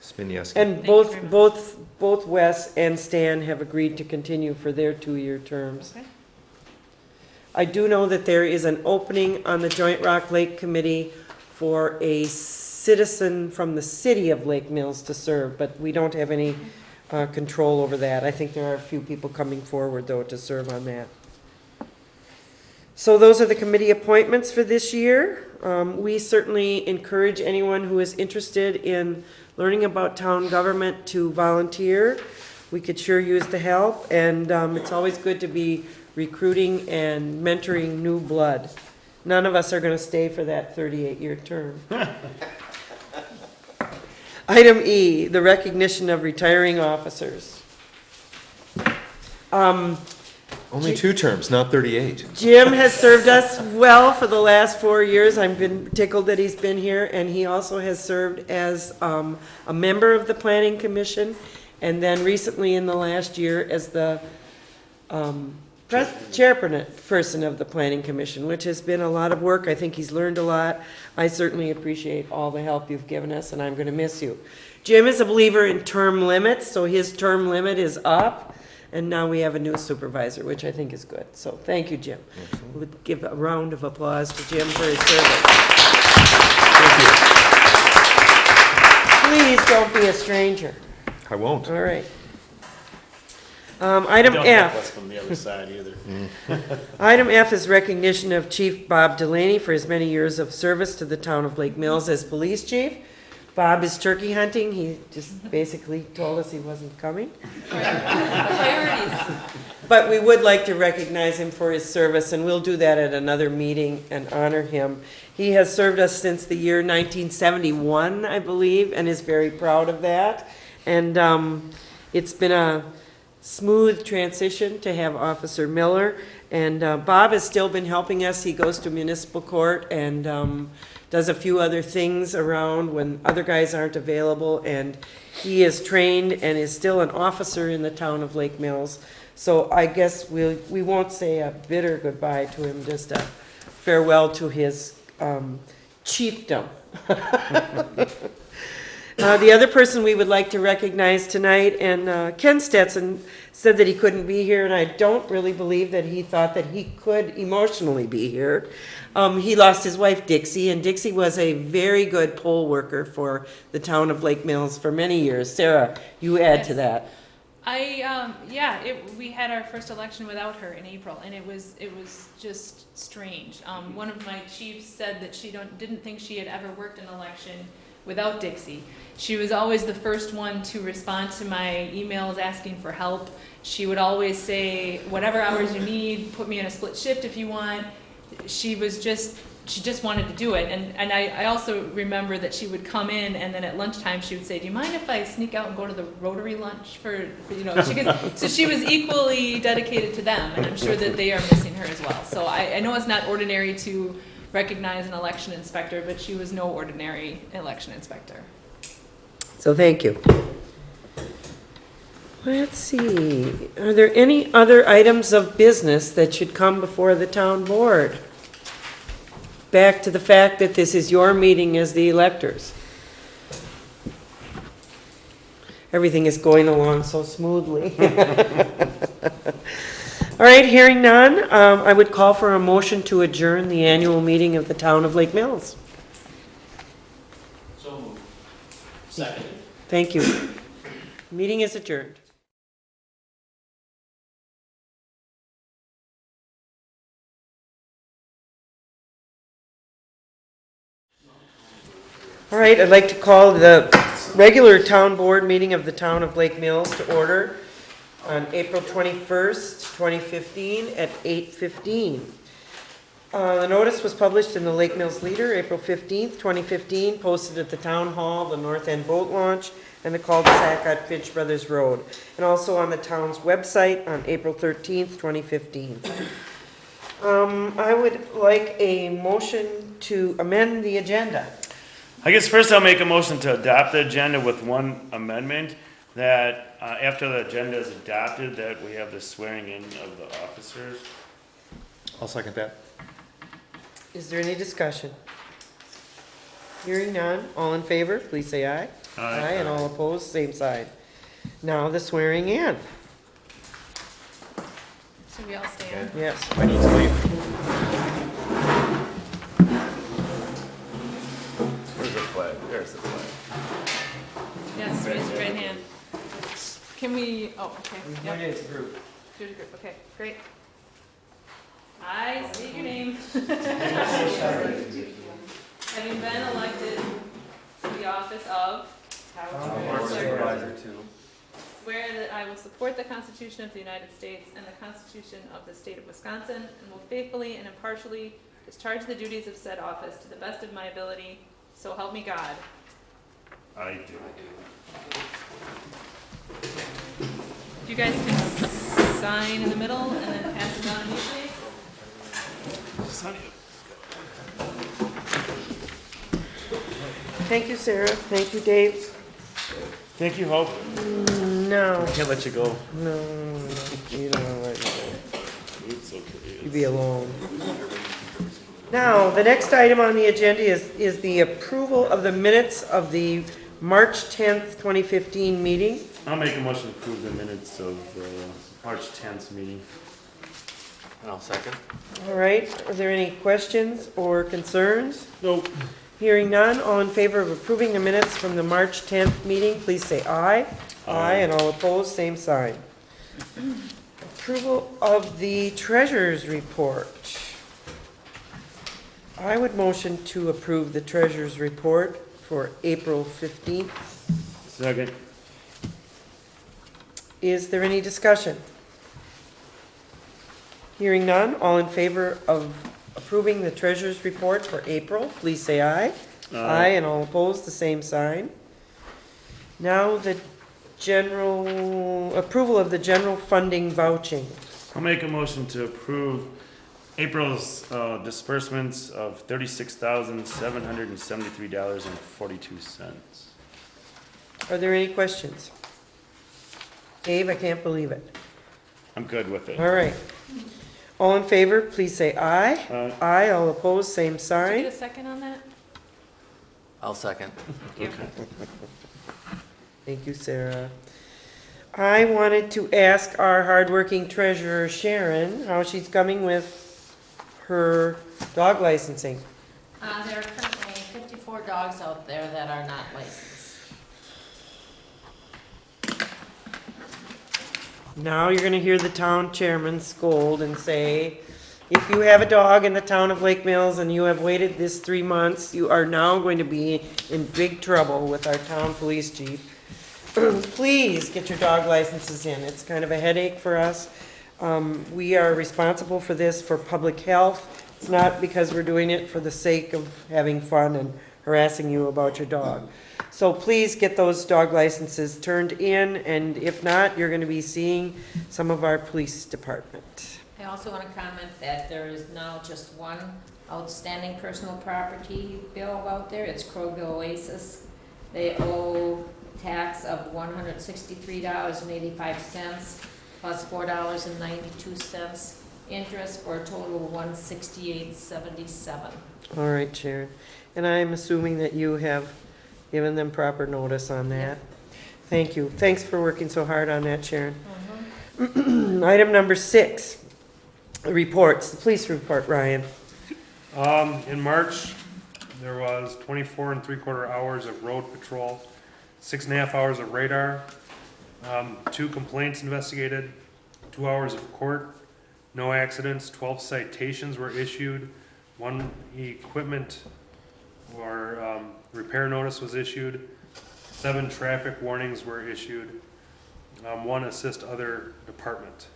Spinieski. And Thank you very much. both Wes and Stan have agreed to continue for their 2-year terms. Okay. I do know that there is an opening on the Joint Rock Lake Committee for a citizen from the city of Lake Mills to serve, but we don't have any control over that. I think there are a few people coming forward, though, to serve on that. So those are the committee appointments for this year. We certainly encourage anyone who is interested in learning about town government to volunteer. We could sure use the help, and it's always good to be recruiting and mentoring new blood. None of us are going to stay for that 38-year term. Item E, the recognition of retiring officers. Only 2 terms, not 38. Jim has served us well for the last 4 years. I've been tickled that he's been here, and he also has served as a member of the Planning Commission, and then recently in the last year as the chairperson of the Planning Commission, which has been a lot of work. I think he's learned a lot. I certainly appreciate all the help you've given us, and I'm going to miss you. Jim is a believer in term limits, so his term limit is up, and now we have a new supervisor, which I think is good. So thank you, Jim. We'll give a round of applause to Jim for his service. Please don't be a stranger. I won't. All right. Item F. From the other side either. Item F is recognition of Chief Bob Delaney for his many years of service to the town of Lake Mills as police chief. Bob is turkey hunting. He just basically told us he wasn't coming. Priorities. But we would like to recognize him for his service, and we'll do that at another meeting and honor him. He has served us since the year 1971, I believe, and is very proud of that. And it's been a smooth transition to have Officer Miller, and Bob has still been helping us. He goes to municipal court and does a few other things around when other guys aren't available, and he is trained and is still an officer in the town of Lake Mills. So I guess we won't say a bitter goodbye to him, just a farewell to his chiefdom. The other person we would like to recognize tonight, and Ken Stetson said that he couldn't be here, and I don't really believe that he thought that he could emotionally be here. He lost his wife Dixie, and Dixie was a very good poll worker for the town of Lake Mills for many years. Sarah, you add to that. We had our first election without her in April, and it was just strange. One of my chiefs said that she didn't think she had ever worked an election without Dixie. She was always the first one to respond to my emails asking for help. She would always say, whatever hours you need, put me in a split shift if you want. She just wanted to do it. And I also remember that she would come in, and then at lunchtime she would say, do you mind if I sneak out and go to the Rotary lunch so she was equally dedicated to them, and I'm sure that they are missing her as well. So I know it's not ordinary to recognize an election inspector, but she was no ordinary election inspector. So thank you. Let's see, are there any other items of business that should come before the town board? Back to the fact that this is your meeting as the electors. Everything is going along so smoothly. All right, hearing none, I would call for a motion to adjourn the annual meeting of the town of Lake Mills. So moved. Second. Thank you. Meeting is adjourned. All right, I'd like to call the regular town board meeting of the town of Lake Mills to order on April 21st, 2015 at 8:15. The notice was published in the Lake Mills Leader, April 15th, 2015, posted at the town hall, the North End Boat Launch, and the cul-de-sac at Finch Brothers Road, and also on the town's website on April 13th, 2015. I would like a motion to amend the agenda. I guess first I'll make a motion to adopt the agenda with one amendment, that after the agenda is adopted, that we have the swearing in of the officers. I'll second that. Is there any discussion? Hearing none, all in favor, please say aye. Aye. And all opposed, same side. Now the swearing in. Should we all stand? Yes, I need to leave. Where's the flag? There's the flag. Yes, raise your right hand. Can we, oh, okay. Yep. It is group. Do the group, okay, great. I state your name. Having been elected to the office of Board Supervisor 2. swear that I will support the Constitution of the United States and the Constitution of the State of Wisconsin, and will faithfully and impartially discharge the duties of said office to the best of my ability, so help me God. I do. You guys can sign in the middle and then pass it down immediately. Thank you, Sarah. Thank you, Dave. Thank you, Hope. No, Can't let you go. no, you don't let me go. It's okay. You be alone. Now, the next item on the agenda is the approval of the minutes of the March 10th, 2015 meeting. I'll make a motion to approve the minutes of March 10th meeting. And I'll second. All right, are there any questions or concerns? Nope. Hearing none, all in favor of approving the minutes from the March 10th meeting, please say aye. Aye, and all opposed, same sign. Approval of the treasurer's report. I would motion to approve the treasurer's report for April 15th. Second. Is there any discussion? Hearing none, all in favor of approving the treasurer's report for April, please say aye. Aye, and all opposed, the same sign. Now the approval of the general funding vouching. I'll make a motion to approve April's disbursements of $36,773.42. Are there any questions? Dave, I can't believe it. I'm good with it. All right. All in favor, please say aye. Aye. Aye, all opposed, same Did you sign. get a second on that? I'll second. Thank you, Sarah. I wanted to ask our hardworking treasurer, Sharon, how she's coming with her dog licensing. There are currently 54 dogs out there that are not licensed. Now you're gonna hear the town chairman scold and say, if you have a dog in the town of Lake Mills and you have waited this 3 months, you are now going to be in big trouble with our town police chief. Please get your dog licenses in. It's kind of a headache for us. We are responsible for this for public health. It's not because we're doing it for the sake of having fun and harassing you about your dog. So please get those dog licenses turned in, and if not, you're gonna be seeing some of our police department. I also want to comment that there is now just one outstanding personal property bill out there. It's Crowville Oasis. They owe tax of $163.85 plus $4.92 interest for a total of $168.77. All right, Sharon. And I'm assuming that you have given them proper notice on that. Thank you. Thanks for working so hard on that, Sharon. Item number 6, reports, the police report, Ryan. In March, there was 24 3/4 hours of road patrol, 6.5 hours of radar, 2 complaints investigated, 2 hours of court, no accidents, 12 citations were issued, 1 equipment Our repair notice was issued. 7 traffic warnings were issued. 1 assist other department.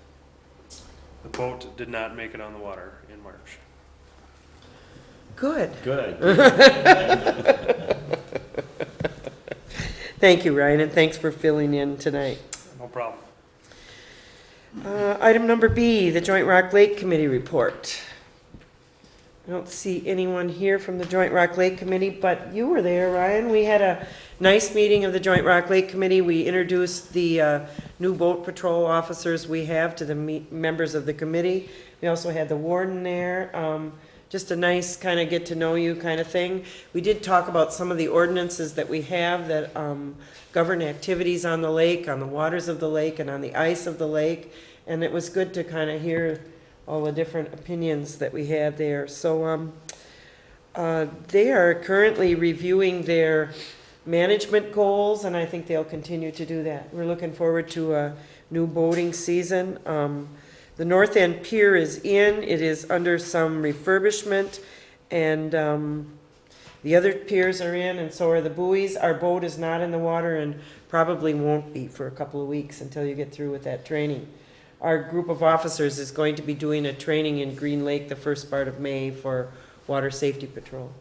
The boat did not make it on the water in March. Good. Good. Thank you, Ryan, and thanks for filling in tonight. No problem. Item number B, the Joint Rock Lake Committee report. I don't see anyone here from the Joint Rock Lake Committee, but you were there, Ryan. We had a nice meeting of the Joint Rock Lake Committee. We introduced the new boat patrol officers we have to the members of the committee. We also had the warden there. Just a nice kind of get to know you kind of thing. We did talk about some of the ordinances that we have that govern activities on the lake, on the waters of the lake, and on the ice of the lake. And it was good to kind of hear all the different opinions that we had there. So they are currently reviewing their management goals, and I think they'll continue to do that. We're looking forward to a new boating season. The North End Pier is in. It is under some refurbishment, and the other piers are in, and so are the buoys. Our boat is not in the water and probably won't be for a couple of weeks until you get through with that training. Our group of officers is going to be doing a training in Green Lake the first part of May for water safety patrol.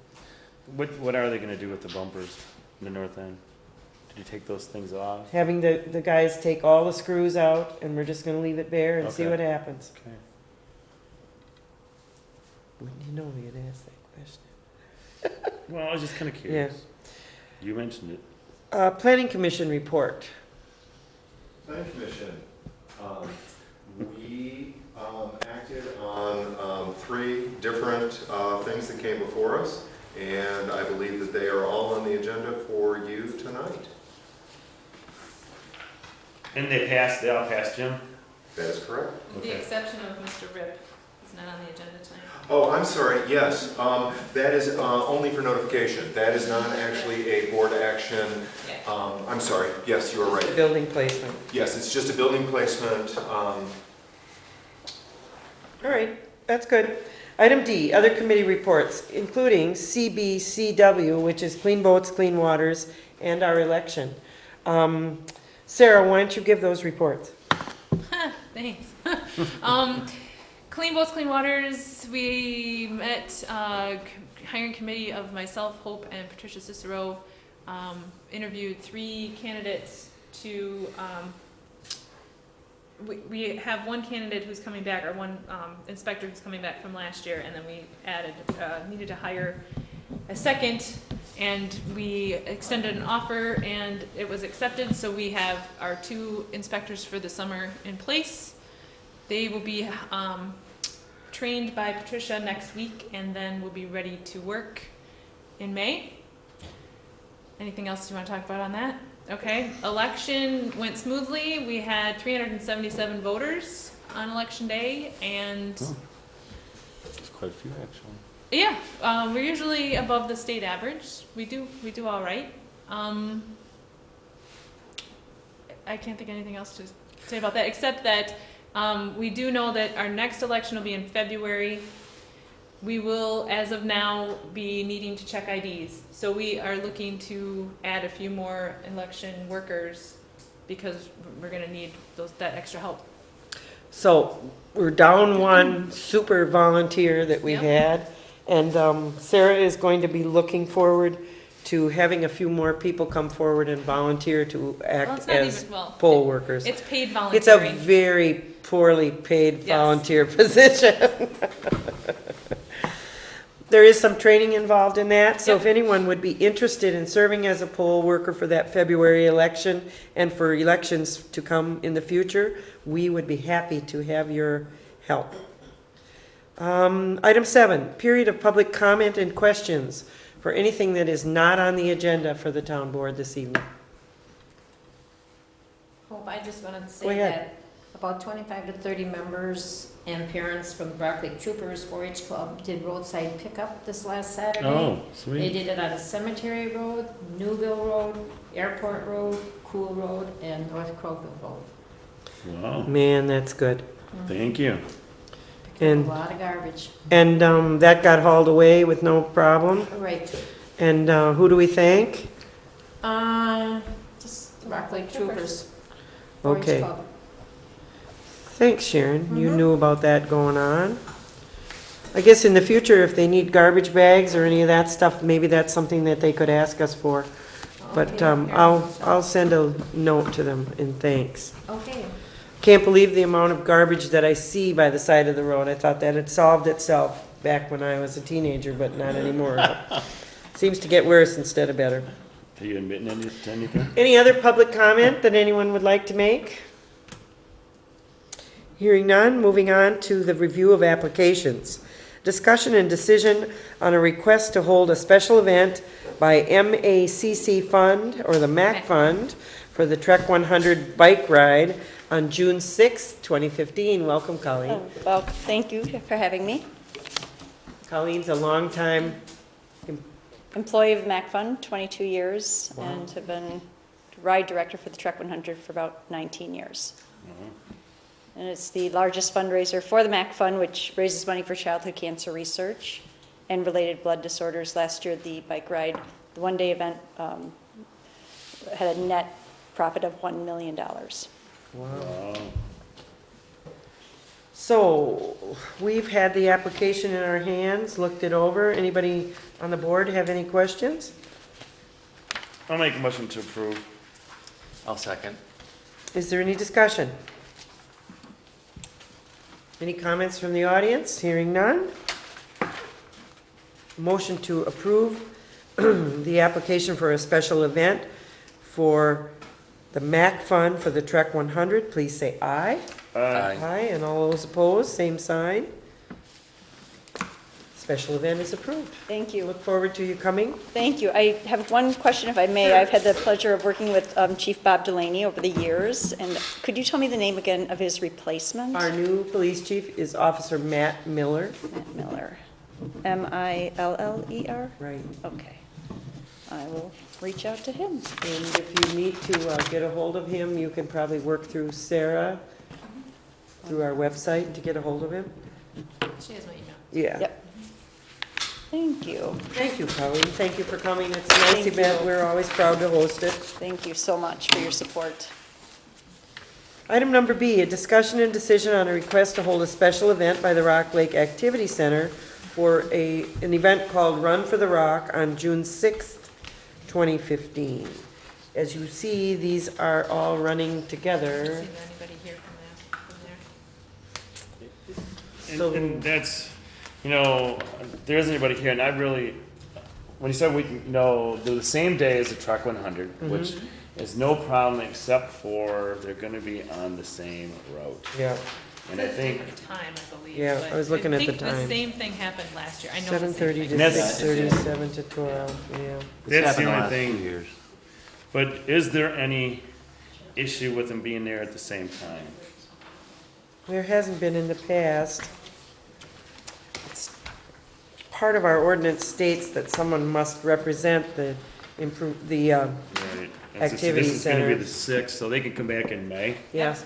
What are they gonna do with the bumpers in the north end? Did you take those things off? Having the guys take all the screws out, and we're just gonna leave it bare and see Okay. what happens. Okay. Wouldn't you know you'd ask that question? Well, I was just kinda curious. You mentioned it. Planning Commission report. Planning Commission, we acted on 3 different things that came before us, and I believe that they are all on the agenda for you tonight. And they all passed, Jim? That is correct. With the Okay. exception of Mr. Rip, he's not on the agenda tonight. Oh, I'm sorry, yes, that is only for notification. That is not actually a board action. I'm sorry, yes, you are right. Building placement. Yes, it's just a building placement. All right, that's good. Item D, other committee reports, including CBCW, which is Clean Boats, Clean Waters, and our election. Sarah, why don't you give those reports? Thanks. Clean Boats, Clean Waters, we met, hiring committee of myself, Hope, and Patricia Cicero, interviewed 3 candidates to, we have 1 candidate who's coming back, or 1 inspector who's coming back from last year, and then we added, needed to hire a second, and we extended an offer, and it was accepted, so we have our 2 inspectors for the summer in place. They will be trained by Patricia next week, and then will be ready to work in May. Anything else you want to talk about on that? Okay, election went smoothly. We had 377 voters on election day, and There's quite a few, actually. yeah, we're usually above the state average. We do all right. I can't think of anything else to say about that, except that we do know that our next election will be in February. We will, as of now, be needing to check IDs. So we are looking to add a few more election workers because we're gonna need that extra help. So we're down 1 super volunteer that we Yep. had, and Sarah is going to be looking forward to having a few more people come forward and volunteer to Well, act it's not as even- well, poll workers. It's paid It's volunteering. a very poorly paid Yes. volunteer position. There is some training involved in that, so if anyone would be interested in serving as a poll worker for that February election and for elections to come in the future, we would be happy to have your help. Item 7, period of public comment and questions for anything that is not on the agenda for the town board this evening. Hope, I just wanted to Go say ahead. that about 25 to 30 members and parents from Rock Lake Troopers 4-H Club did roadside pickup this last Saturday. Oh, They sweet. did it on Cemetery Road, Newville Road, Airport Road, Cool Road, and North Crowville Road. Wow, Man, that's good. thank you. A And, lot of garbage. and that got hauled away with no problem. Right. And who do we thank? Just Rock Lake Troopers. 4-H Okay. Club. Thanks, Sharon. You knew about that going on. I guess in the future, if they need garbage bags or any of that stuff, maybe that's something that they could ask us for. But I'll send a note to them and thanks. Okay. Can't believe the amount of garbage that I see by the side of the road. I thought that had solved itself back when I was a teenager, but not anymore. Seems to get worse instead of better. Are you admitting anything? Any other public comment that anyone would like to make? Hearing none, moving on to the review of applications. Discussion and decision on a request to hold a special event by MACC Fund, or the MAC Fund, for the Trek 100 bike ride on June 6th, 2015. Welcome, Colleen. Well, thank you for having me. Colleen's a longtime Employee of MAC Fund, 22 years, Wow. and have been ride director for the Trek 100 for about 19 years. And it's the largest fundraiser for the MAC Fund, which raises money for childhood cancer research and related blood disorders. Last year, the bike ride, the one-day event, had a net profit of $1 million. Wow. So, we've had the application in our hands, looked it over. Anybody on the board have any questions? I'll make a motion to approve. I'll second. Is there any discussion? Any comments from the audience? Hearing none. Motion to approve the application for a special event for the MAC Fund for the Trek 100. Please say aye. Aye. Aye, and all those opposed, same sign. Special event is approved. Thank you. Look forward to you coming. Thank you. I have one question, if I may. I've had the pleasure of working with Chief Bob Delaney over the years, and could you tell me the name again of his replacement? Our new police chief is Officer Matt Miller. Matt Miller. Miller? Right. Okay. I will reach out to him. And if you need to get a hold of him, you can probably work through Sarah, through our website to get a hold of him. She has my email. Yeah. Yep. Thank you. Thank you, Colleen. Thank you for coming. It's a nice Thank event. you. We're always proud to host it. Thank you so much for your support. Item number B, a discussion and decision on a request to hold a special event by the Rock Lake Activity Center for an event called Run for the Rock on June 6th, 2015. As you see, these are all running together. Is anybody here from there? And that's, there isn't anybody here, and I really, when you said we can, do the same day as the Trek 100, which is no problem except for they're gonna be on the same route. Yeah. And I think, Time, I believe. Yeah, but I was looking at the think time. the same thing happened last year. I know the same 7:30 thing. to That's- 6:30, 7 to 12, yeah. that's the only thing. But is there any issue with them being there at the same time? There hasn't been in the past. It's part of our ordinance states that someone must represent the Right. And so activity this is gonna be center. the 6th, so they can come back in May. Yes.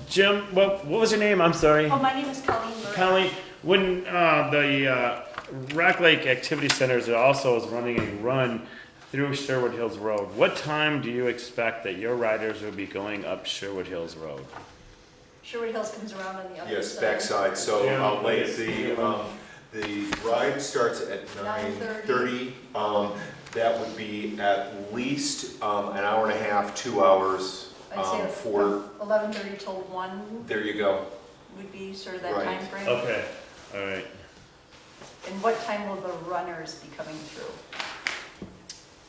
Jim, what was your name? I'm sorry. Oh, my name is Colleen Murray. Colleen, when the Rock Lake Activity Center also is running a run through Sherwood Hills Road, what time do you expect that your riders will be going up Sherwood Hills Road? Sherwood Hills comes around on the other Yes, side. backside, so Yeah. late, the ride starts at 9:30. That would be at least an hour and a half, 2 hours for, 11:30 till 1 there you go. would be sort of that Right. time frame. Okay, all right. And what time will the runners be coming through?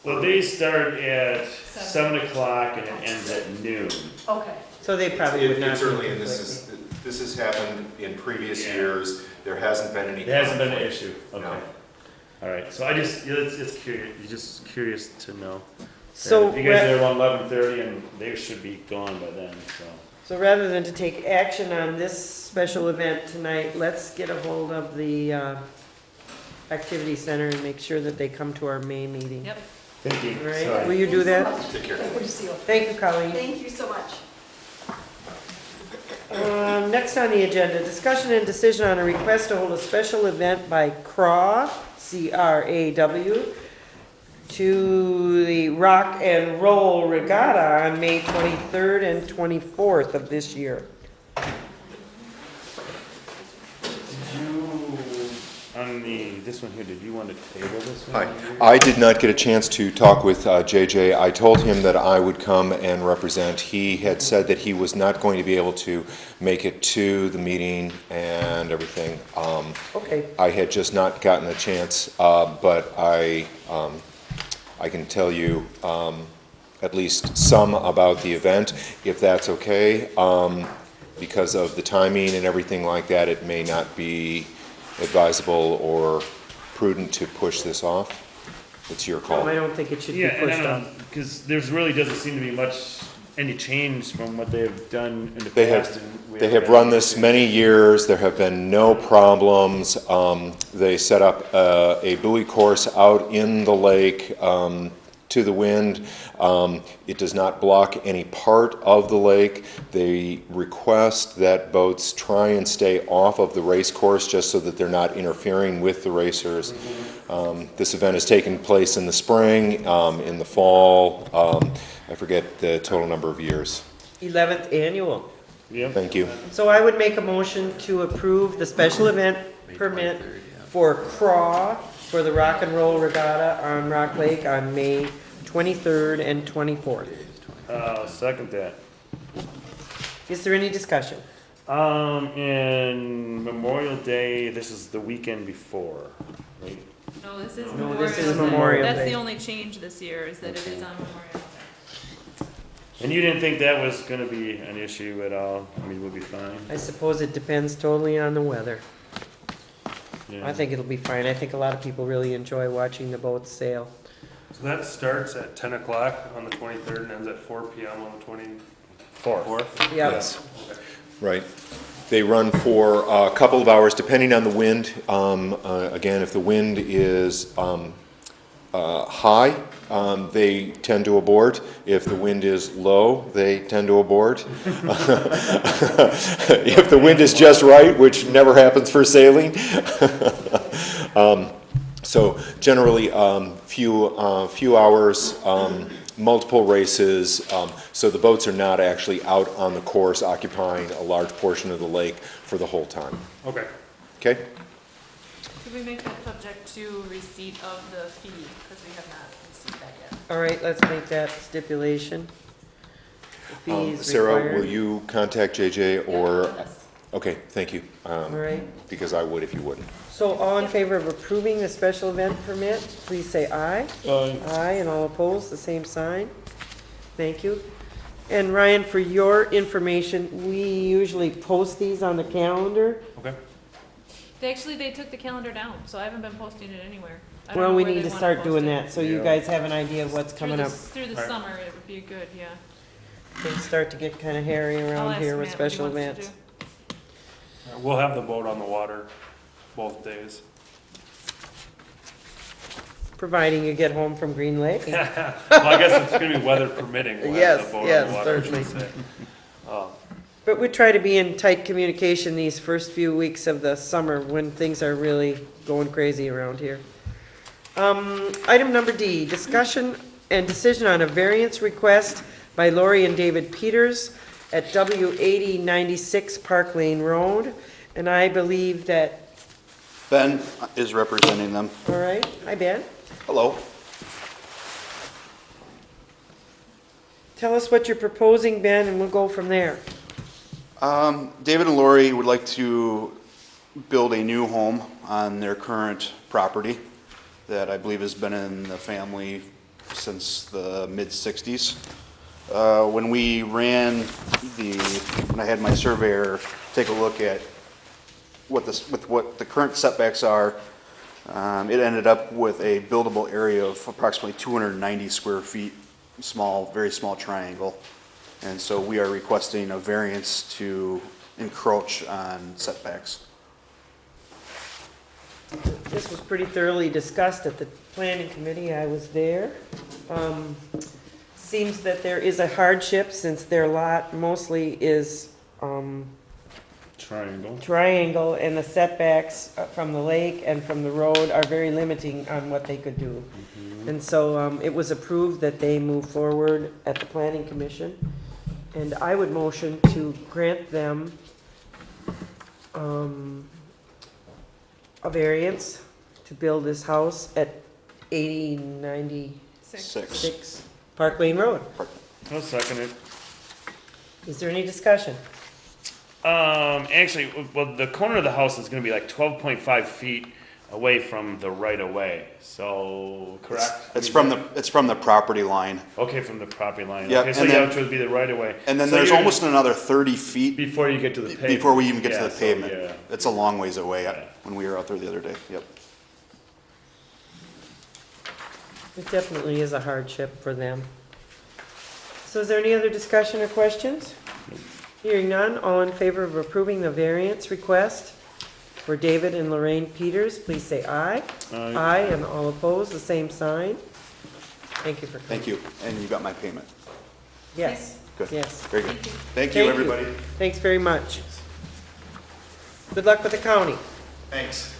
Well, they start at 7 o'clock and it ends at noon. Okay. So they probably would not. It's be early, and conflicted. this has happened in previous Yeah. years. There hasn't been any. There hasn't been an conflict. issue, okay. No. All right, so it's curious, just curious to know. So If you guys are around 11:30 and they should be gone by then, so. So rather than to take action on this special event tonight, let's get a hold of the activity center and make sure that they come to our May meeting. Yep. Thank you. All right, Sorry. will you do that? Take care. Good to see you. Thank you, Colleen. Thank you so much. Next on the agenda, discussion and decision on a request to hold a special event by CRAW, C-R-A-W, to the Rock and Roll Regatta on May 23rd and 24th of this year. This one here, did you want to table this one? Hi. I did not get a chance to talk with JJ. I told him that I would come and represent. He had said that he was not going to be able to make it to the meeting and everything. Okay. I had just not gotten a chance, but I can tell you at least some about the event, if that's okay. Because of the timing and everything like that, it may not be advisable or prudent to push this off. It's your call. I don't think it should be Yeah, pushed off. because there's really doesn't seem to be any change from what they've done in the They past. they have run this many years. There have been no problems. They set up a buoy course out in the lake to the wind. It does not block any part of the lake. They request that boats try and stay off of the race course just so that they're not interfering with the racers. This event has taken place in the spring, in the fall. I forget the total number of years. 11th annual. Yep. Thank you. So I would make a motion to approve the special event permit for CRAW for the Rock and Roll Regatta on Rock Lake on May 23rd and 24th. Second that. Is there any discussion? In Memorial Day, this is the weekend before, right? No, this is No, Memorial this is Day. Memorial That's Day. the only change this year, is that it is on Memorial Day. And you didn't think that was gonna be an issue at all? I mean, we'll be fine? I suppose it depends totally on the weather. Yeah. I think it'll be fine. I think a lot of people really enjoy watching the boats sail. So that starts at 10 o'clock on the 23rd and ends at 4 p.m. on the 24th. Yep. Yes. Right. They run for a couple of hours, depending on the wind. Again, if the wind is high, they tend to abort. If the wind is low, they tend to abort. If the wind is just right, which never happens for sailing. So generally, few hours, multiple races, so the boats are not actually out on the course occupying a large portion of the lake for the whole time. Okay. Okay? Could we make that subject to receipt of the fee, because we have not received that yet? All right, let's make that stipulation. The fees Sarah, required. will you contact JJ or? Yeah, yes. Okay, thank you. All right. Because I would if you wouldn't. So all in favor of approving the special event permit, please say aye. Aye, and all opposed, the same sign. Thank you. And Ryan, for your information, we usually post these on the calendar. Okay. They took the calendar down, so I haven't been posting it anywhere. I don't Well, know we where need they to wanna start post doing it. that, so you guys have an idea of what's coming up. Through the Alright. summer, it would be good, yeah. Things start to get kind of hairy I'll around ask here with Matt what he special wants to events. do. We'll have the boat on the water both days. Providing you get home from Green Lake. Well, I guess it's gonna be weather permitting. We'll have the boat on Yes, the water, I certainly. should say. But we try to be in tight communication these first few weeks of the summer when things are really going crazy around here. Item number D, discussion and decision on a variance request by Lori and David Peters at W8096 Park Lane Road. And I believe that, Ben is representing them. all right, hi Ben. Hello. Tell us what you're proposing, Ben, and we'll go from there. David and Lori would like to build a new home on their current property that I believe has been in the family since the mid-60s. When I had my surveyor take a look at what the current setbacks are, it ended up with a buildable area of approximately 290 square feet, very small triangle. And so we are requesting a variance to encroach on setbacks. This was pretty thoroughly discussed at the planning committee. I was there. Seems that there is a hardship since their lot mostly is triangle, and the setbacks from the lake and from the road are very limiting on what they could do. And so it was approved that they move forward at the planning commission. And I would motion to grant them a variance to build this house at 8096 Park Lane Road. I'll second it. Is there any discussion? Actually, well, the corner of the house is gonna be like 12.5 feet away from the right of way, so, correct? It's from the property line. Okay, from the property line. Yep, Okay, so and yeah, then- which would be the right of way. And then So there's you're- almost another 30 feet Before you get to the pavement. before we even get to Yeah, the so, pavement. yeah. It's a long ways away when we were out there the other day, yep. It definitely is a hardship for them. So is there any other discussion or questions? Hearing none, all in favor of approving the variance request for David and Lorraine Peters, please say aye. Aye. Aye, and all opposed, the same sign. Thank you for coming. Thank you, and you got my payment. Yes. Good. Yes. Very good. Thank you, everybody. Thanks very much. Good luck with the county. Thanks.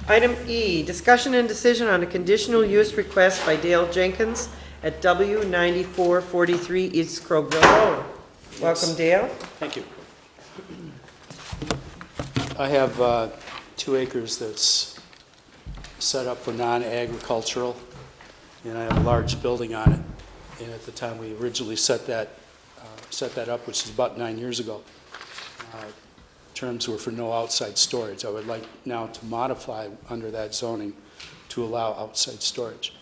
Item E, discussion and decision on a conditional use request by Dale Jenkins at W 9443 East Crowville Road. Welcome, Dale. Thank you. I have 2 acres that's set up for non-agricultural, and I have a large building on it. And at the time we originally set that up, which is about 9 years ago, terms were for no outside storage. I would like now to modify under that zoning to allow outside storage.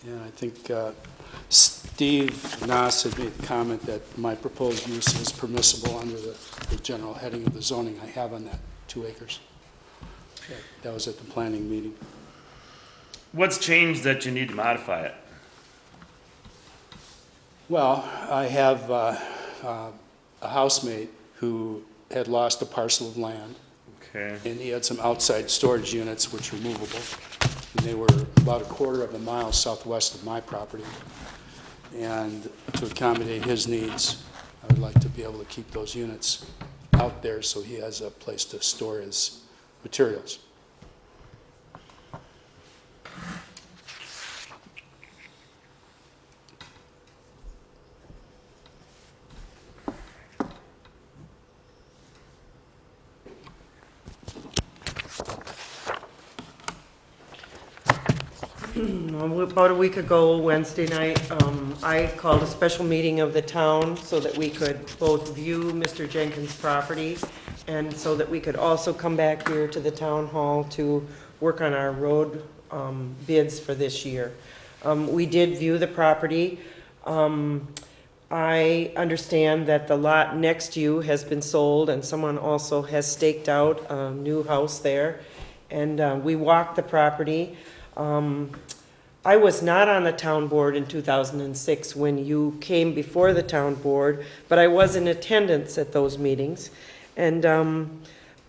And I think Steve Nass had made the comment that my proposed use is permissible under the general heading of the zoning I have on that 2 acres. That was at the planning meeting. What's changed that you need to modify it? Well, I have a housemate who had lost a parcel of land. Okay. And he had some outside storage units which were movable. And they were about a quarter of a mile southwest of my property. And to accommodate his needs, I would like to be able to keep those units out there so he has a place to store his materials. About a week ago, Wednesday night, I called a special meeting of the town so that we could both view Mr. Jenkins' property and so that we could also come back here to the town hall to work on our road bids for this year. We did view the property. I understand that the lot next to you has been sold and someone also has staked out a new house there. And we walked the property. I was not on the town board in 2006 when you came before the town board, but I was in attendance at those meetings. And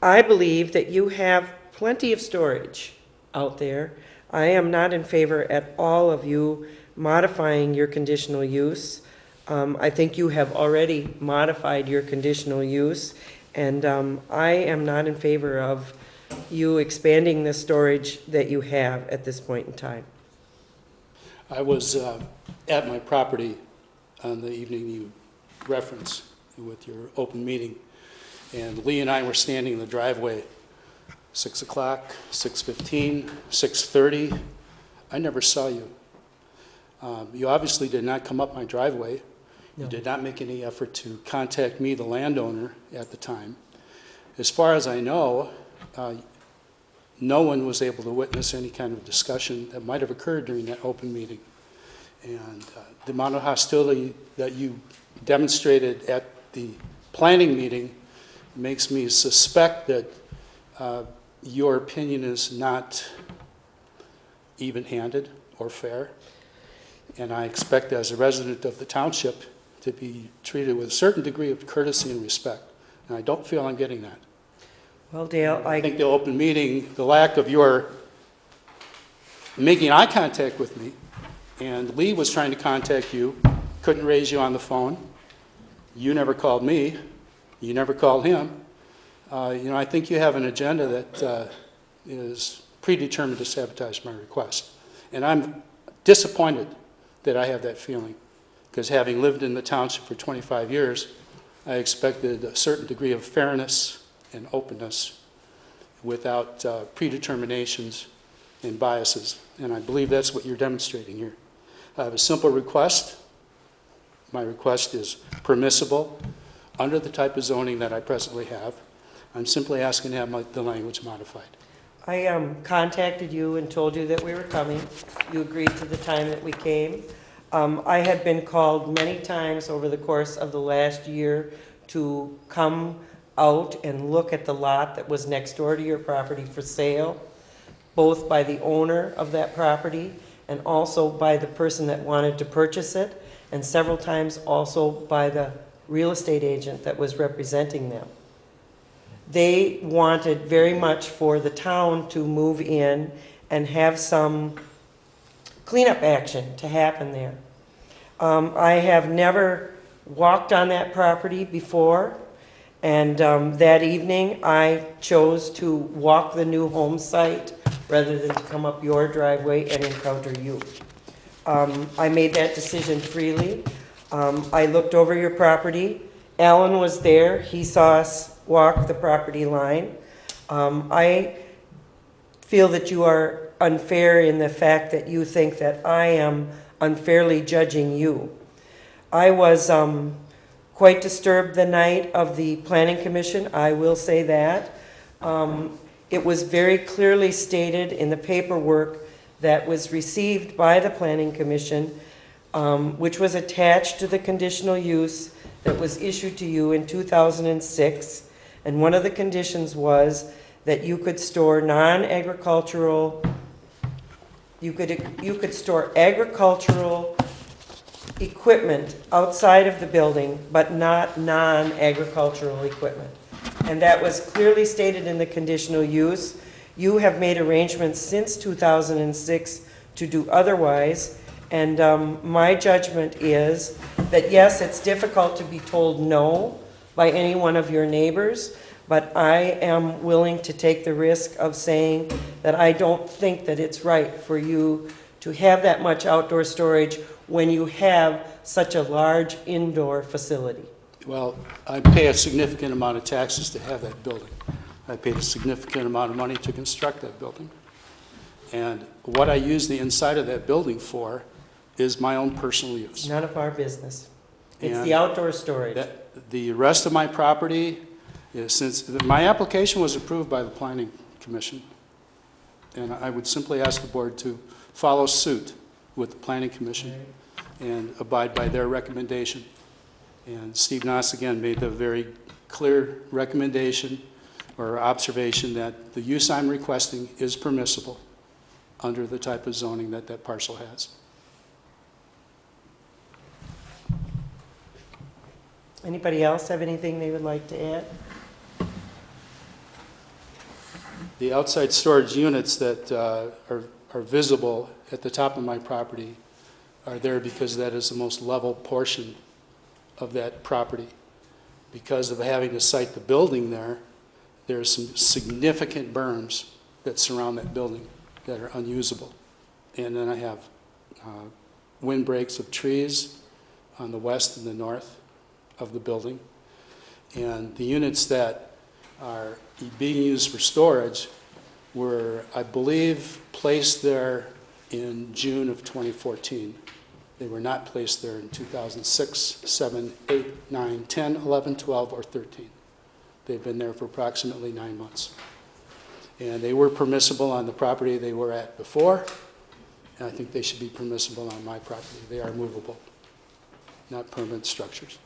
I believe that you have plenty of storage out there. I am not in favor at all of you modifying your conditional use. I think you have already modified your conditional use, and I am not in favor of you expanding the storage that you have at this point in time. I was at my property on the evening you referenced with your open meeting, and Lee and I were standing in the driveway, 6 o'clock, 6:15, 6:30. I never saw you. You obviously did not come up my driveway. No. You did not make any effort to contact me, the landowner, at the time. As far as I know, no one was able to witness any kind of discussion that might have occurred during that open meeting. And the amount of hostility that you demonstrated at the planning meeting makes me suspect that your opinion is not even-handed or fair. And I expect, as a resident of the township, to be treated with a certain degree of courtesy and respect. And I don't feel I'm getting that. Well, Dale, I think the open meeting, the lack of your making eye contact with me, and Lee was trying to contact you, couldn't raise you on the phone. You never called me. You never called him. I think you have an agenda that is predetermined to sabotage my request. And I'm disappointed that I have that feeling, because having lived in the township for 25 years, I expected a certain degree of fairness and openness without predeterminations and biases. And I believe that's what you're demonstrating here. I have a simple request. My request is permissible under the type of zoning that I presently have. I'm simply asking to have the language modified. I contacted you and told you that we were coming. You agreed to the time that we came. I had been called many times over the course of the last year to come out and look at the lot that was next door to your property for sale, both by the owner of that property and also by the person that wanted to purchase it, and several times also by the real estate agent that was representing them. They wanted very much for the town to move in and have some cleanup action to happen there. I have never walked on that property before, and that evening I chose to walk the new home site rather than to come up your driveway and encounter you. I made that decision freely. I looked over your property. Alan was there. He saw us walk the property line. I feel that you are unfair in the fact that you think that I am unfairly judging you. I was quite disturbed the night of the Planning Commission, I will say that. It was very clearly stated in the paperwork that was received by the Planning Commission, which was attached to the conditional use that was issued to you in 2006. And one of the conditions was that you could store non-agricultural, you could store agricultural equipment outside of the building, but not non-agricultural equipment. And that was clearly stated in the conditional use. You have made arrangements since 2006 to do otherwise, and my judgment is that yes, it's difficult to be told no by any one of your neighbors, but I am willing to take the risk of saying that I don't think that it's right for you to have that much outdoor storage when you have such a large indoor facility. Well, I pay a significant amount of taxes to have that building. I paid a significant amount of money to construct that building. And what I use the inside of that building for is my own personal use. None of our business. It's And the outdoor storage. The rest of my property, since my application was approved by the Planning Commission, and I would simply ask the board to follow suit with the Planning Commission and abide by their recommendation. And Steve Noss again made the very clear recommendation or observation that the use I'm requesting is permissible under the type of zoning that that parcel has. Anybody else have anything they would like to add? The outside storage units that are visible at the top of my property are there because that is the most level portion of that property. Because of having to site the building there, there's some significant berms that surround that building that are unusable. And then I have windbreaks of trees on the west and the north of the building. And the units that are being used for storage were, I believe, placed there in June of 2014. They were not placed there in 2006, 7, 8, 9, 10, 11, 12, or 13. They've been there for approximately 9 months. And they were permissible on the property they were at before, and I think they should be permissible on my property. They are movable, not permanent structures.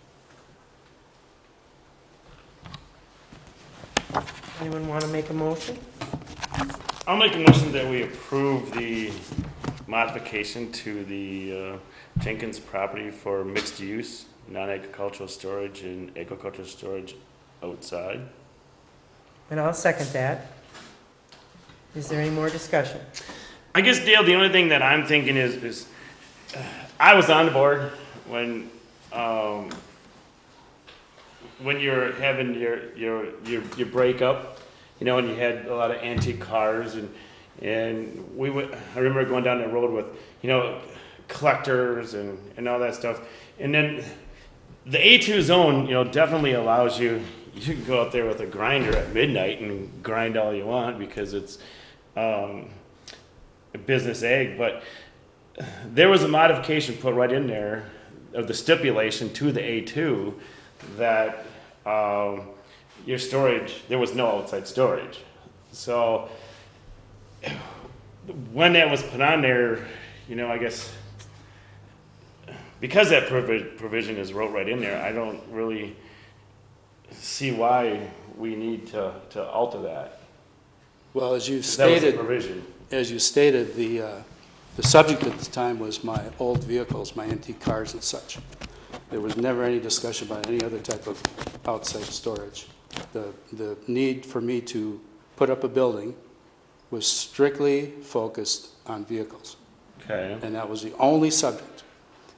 Anyone want to make a motion? I'll make a motion that we approve the modification to the Jenkins property for mixed use, non-agricultural storage and agricultural storage outside. And I'll second that. Is there any more discussion? I guess, Dale, the only thing that I'm thinking is I was on the board when you're having your breakup, you know, and you had a lot of antique cars, and I remember going down that road with, you know, collectors and all that stuff. And then the A2 zone, you know, definitely allows you can go out there with a grinder at midnight and grind all you want because it's a business ag. But there was a modification put right in there of the stipulation to the A2 that your storage, there was no outside storage. So when that was put on there, you know, I guess because that provision is wrote right in there, I don't really see why we need to alter that. Well, as you That was the stated, provision. the subject at the time was my old vehicles, my antique cars and such. There was never any discussion about any other type of outside storage. The need for me to put up a building was strictly focused on vehicles. Okay. And that was the only subject.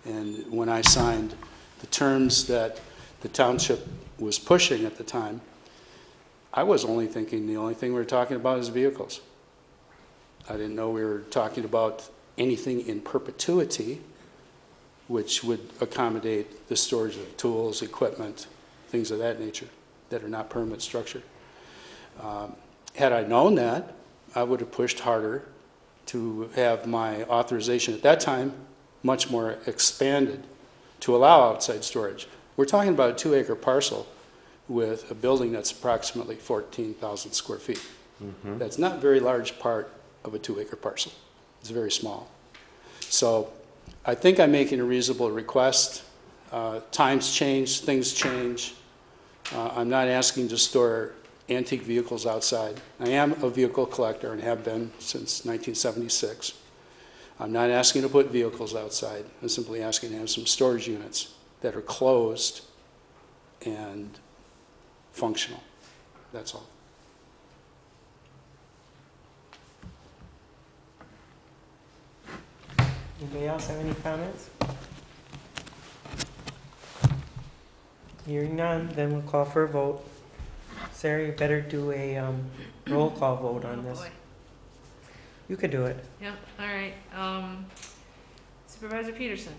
And when I signed the terms that the township was pushing at the time, I was only thinking the only thing we were talking about is vehicles. I didn't know we were talking about anything in perpetuity, which would accommodate the storage of tools, equipment, things of that nature that are not permanent structure. Had I known that, I would have pushed harder to have my authorization at that time much more expanded to allow outside storage. We're talking about a 2-acre parcel with a building that's approximately 14,000 square feet. Mm-hmm. That's not a very large part of a 2-acre parcel. It's very small. So I think I'm making a reasonable request. Times change, things change. I'm not asking to store antique vehicles outside. I am a vehicle collector and have been since 1976. I'm not asking to put vehicles outside. I'm simply asking to have some storage units that are closed and functional. That's all. Anybody else have any comments? Hearing none, then we'll call for a vote. Sarah, you better do a roll call vote on this. Boy. You could do it. Yep, all right. Supervisor Peterson,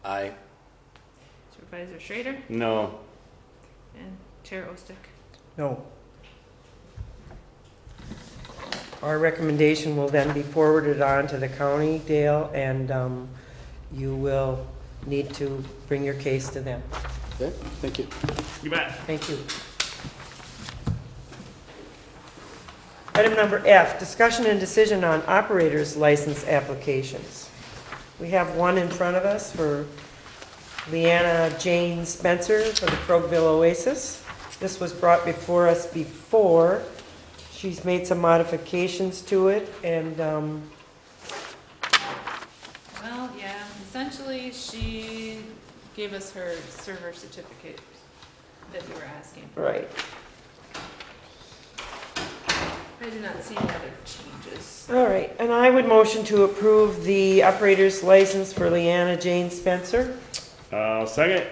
Aye. Supervisor Schrader, No. and Chair Ostick. No. Our recommendation will then be forwarded on to the county, Dale, and you will need to bring your case to them. Okay, thank you. You bet. Thank you. Item number F, discussion and decision on operators license applications. We have one in front of us for Leanna Jane Spencer for the Krogville Oasis. This was brought before us before. She's made some modifications to it, and Well, yeah, essentially, she gave us her server certificate that we were asking for. right. I do not see any other changes. All right, and I would motion to approve the operator's license for Leanna Jane Spencer. Second.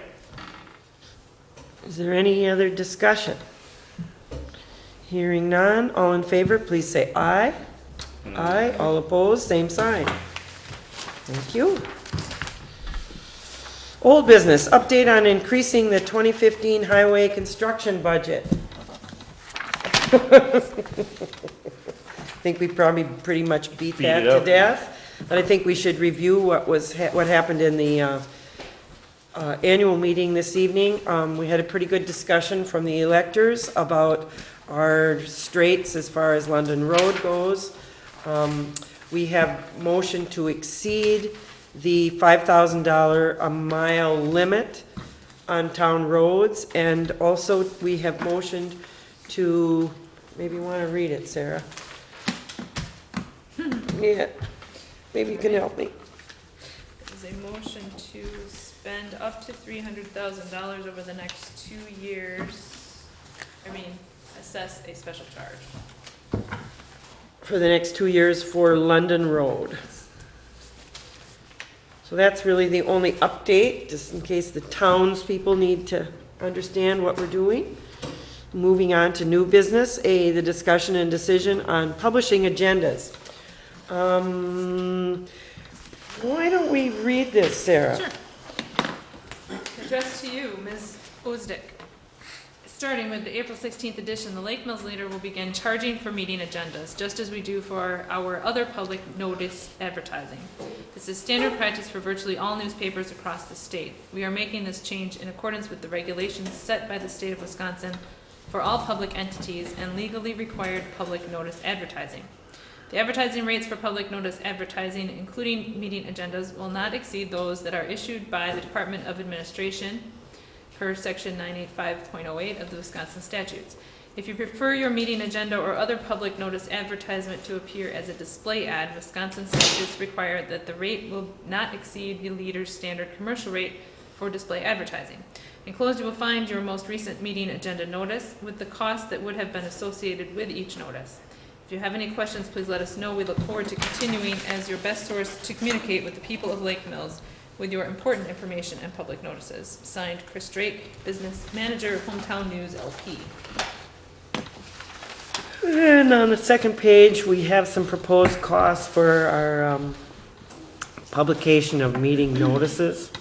Is there any other discussion? Hearing none, all in favor, please say aye. Aye, all opposed, same sign. Thank you. Old business, update on increasing the 2015 highway construction budget. I think we probably pretty much beat that it to up. death. But I think we should review what happened in the annual meeting this evening. We had a pretty good discussion from the electors about our straits as far as London Road goes. We have motion to exceed the $5,000 a mile limit on town roads, and also we have motioned to, maybe you want to read it, Sarah. Yeah, maybe you can help me. Is a motion to spend up to $300,000 over the next 2 years. Assess a special charge. For the next 2 years for London Road. So that's really the only update, just in case the townspeople need to understand what we're doing. Moving on to new business, the discussion and decision on publishing agendas. Why don't we read this, Sarah? Sure. Addressed to you, Ms. Osdick. Starting with the April 16th edition, the Lake Mills Leader will begin charging for meeting agendas, just as we do for our other public notice advertising. This is standard practice for virtually all newspapers across the state. We are making this change in accordance with the regulations set by the state of Wisconsin for all public entities and legally required public notice advertising. The advertising rates for public notice advertising, including meeting agendas, will not exceed those that are issued by the Department of Administration per section 985.08 of the Wisconsin statutes. If you prefer your meeting agenda or other public notice advertisement to appear as a display ad, Wisconsin statutes require that the rate will not exceed the leader's standard commercial rate for display advertising. Enclosed you will find your most recent meeting agenda notice with the cost that would have been associated with each notice. If you have any questions, please let us know. We look forward to continuing as your best source to communicate with the people of Lake Mills with your important information and public notices. Signed, Chris Drake, Business Manager, Hometown News, LP. And on the second page, we have some proposed costs for our publication of meeting notices.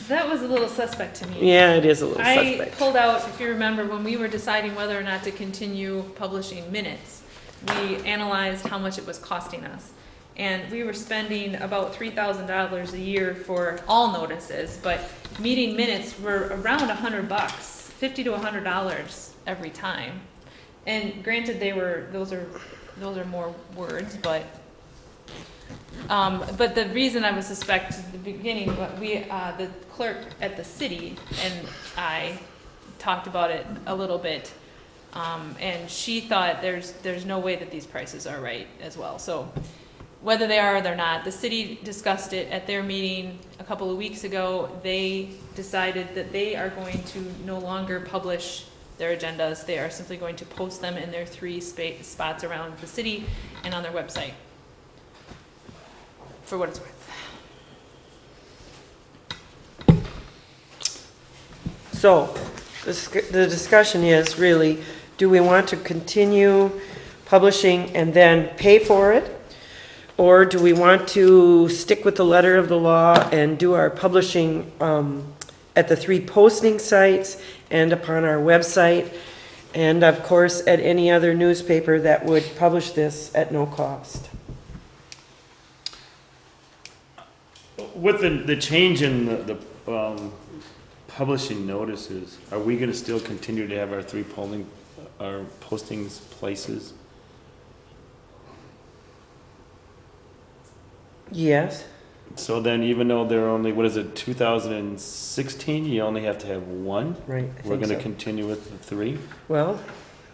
That was a little suspect to me. Yeah, it is a little I suspect. pulled out, if you remember, when we were deciding whether or not to continue publishing minutes, we analyzed how much it was costing us. And we were spending about $3,000 a year for all notices, but meeting minutes were around $100, $50 to $100 every time. And granted, those are more words, but the reason I was suspect at the beginning, the clerk at the city and I talked about it a little bit, and she thought there's no way that these prices are right as well. So whether they are or they're not, the city discussed it at their meeting a couple of weeks ago. They decided that they are going to no longer publish their agendas. They are simply going to post them in their 3 spots around the city and on their website, for what it's worth. So, the discussion is really, do we want to continue publishing and then pay for it? Or do we want to stick with the letter of the law and do our publishing at the 3 posting sites and upon our website, and of course at any other newspaper that would publish this at no cost? With the change in the publishing notices, are we gonna still continue to have our 3 postings places? Yes. So then even though they're only, 2016, you only have to have 1? Right, I We're think gonna so. continue with the 3? Well,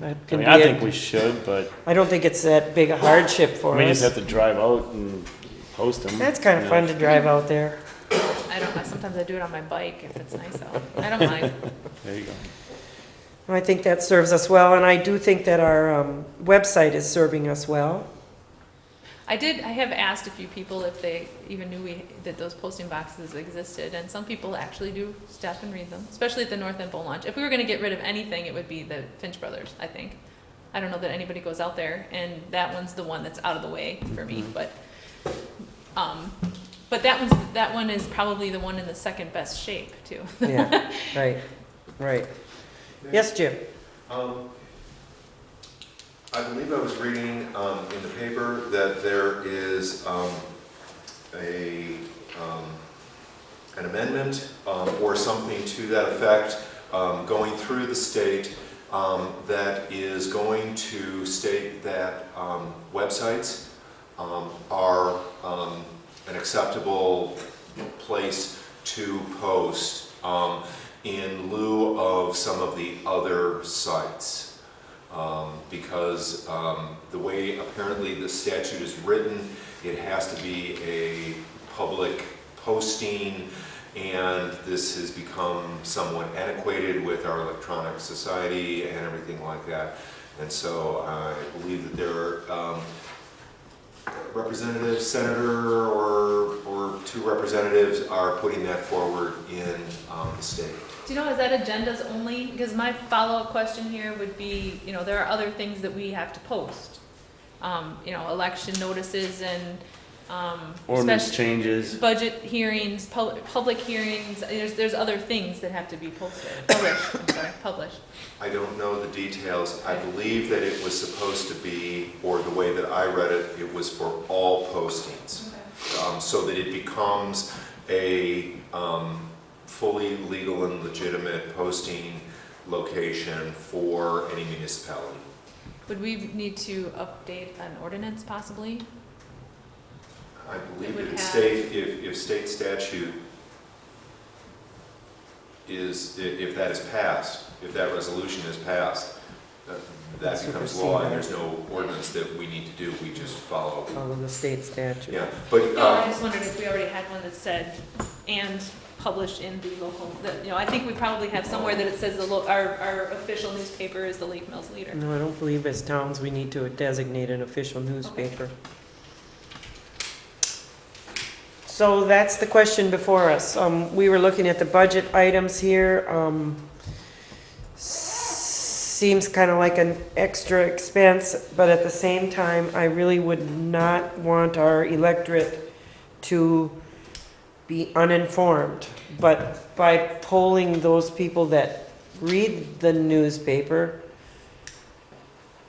that I can mean, be I think we should, but I don't think it's that big a hardship for we just us. have to drive out and post them. That's kind of fun to drive out there. Sometimes I do it on my bike if it's nice out. I don't mind. There you go. I think that serves us well, and I do think that our website is serving us well. I have asked a few people if they even knew that those posting boxes existed, and some people actually do stop and read them, especially at the North End Bowl Launch. If we were going to get rid of anything, it would be the Finch Brothers, I think. I don't know that anybody goes out there, and that one's the one that's out of the way for me. But that one is probably the one in the second best shape too. Yeah, right. Yes, Jim? I believe I was reading in the paper that there is an amendment or something to that effect going through the state that is going to state that websites are an acceptable place to post in lieu of some of the other sites. Because the way apparently the statute is written, it has to be a public posting, and this has become somewhat antiquated with our electronic society and everything like that. And so I believe that there are representative, senator, or two representatives are putting that forward in the state. Do you know, is that agendas only? Because my follow-up question here would be, you know, there are other things that we have to post. You know, election notices and, Ordinance spec- changes. budget hearings, public hearings, there's other things that have to be posted, published. I don't know the details. I believe that it was supposed to be, or the way that I read it, it was for all postings. So that it becomes a fully legal and legitimate posting location for any municipality. Would we need to update an ordinance possibly? I believe would that have- state, if state statute is, if that is passed, if that resolution is passed, that becomes law, and there's no ordinance that we need to do, we just follow. Follow the state statute. Yeah, but, No, I just wondered if we already had one that said, and published in the local, you know, I think we probably have somewhere that it says our official newspaper is the Lake Mills Leader. No, I don't believe as towns we need to designate an official newspaper. So that's the question before us. We were looking at the budget items here. Seems kind of like an extra expense, but at the same time, I really would not want our electorate to be uninformed. But by polling those people that read the newspaper,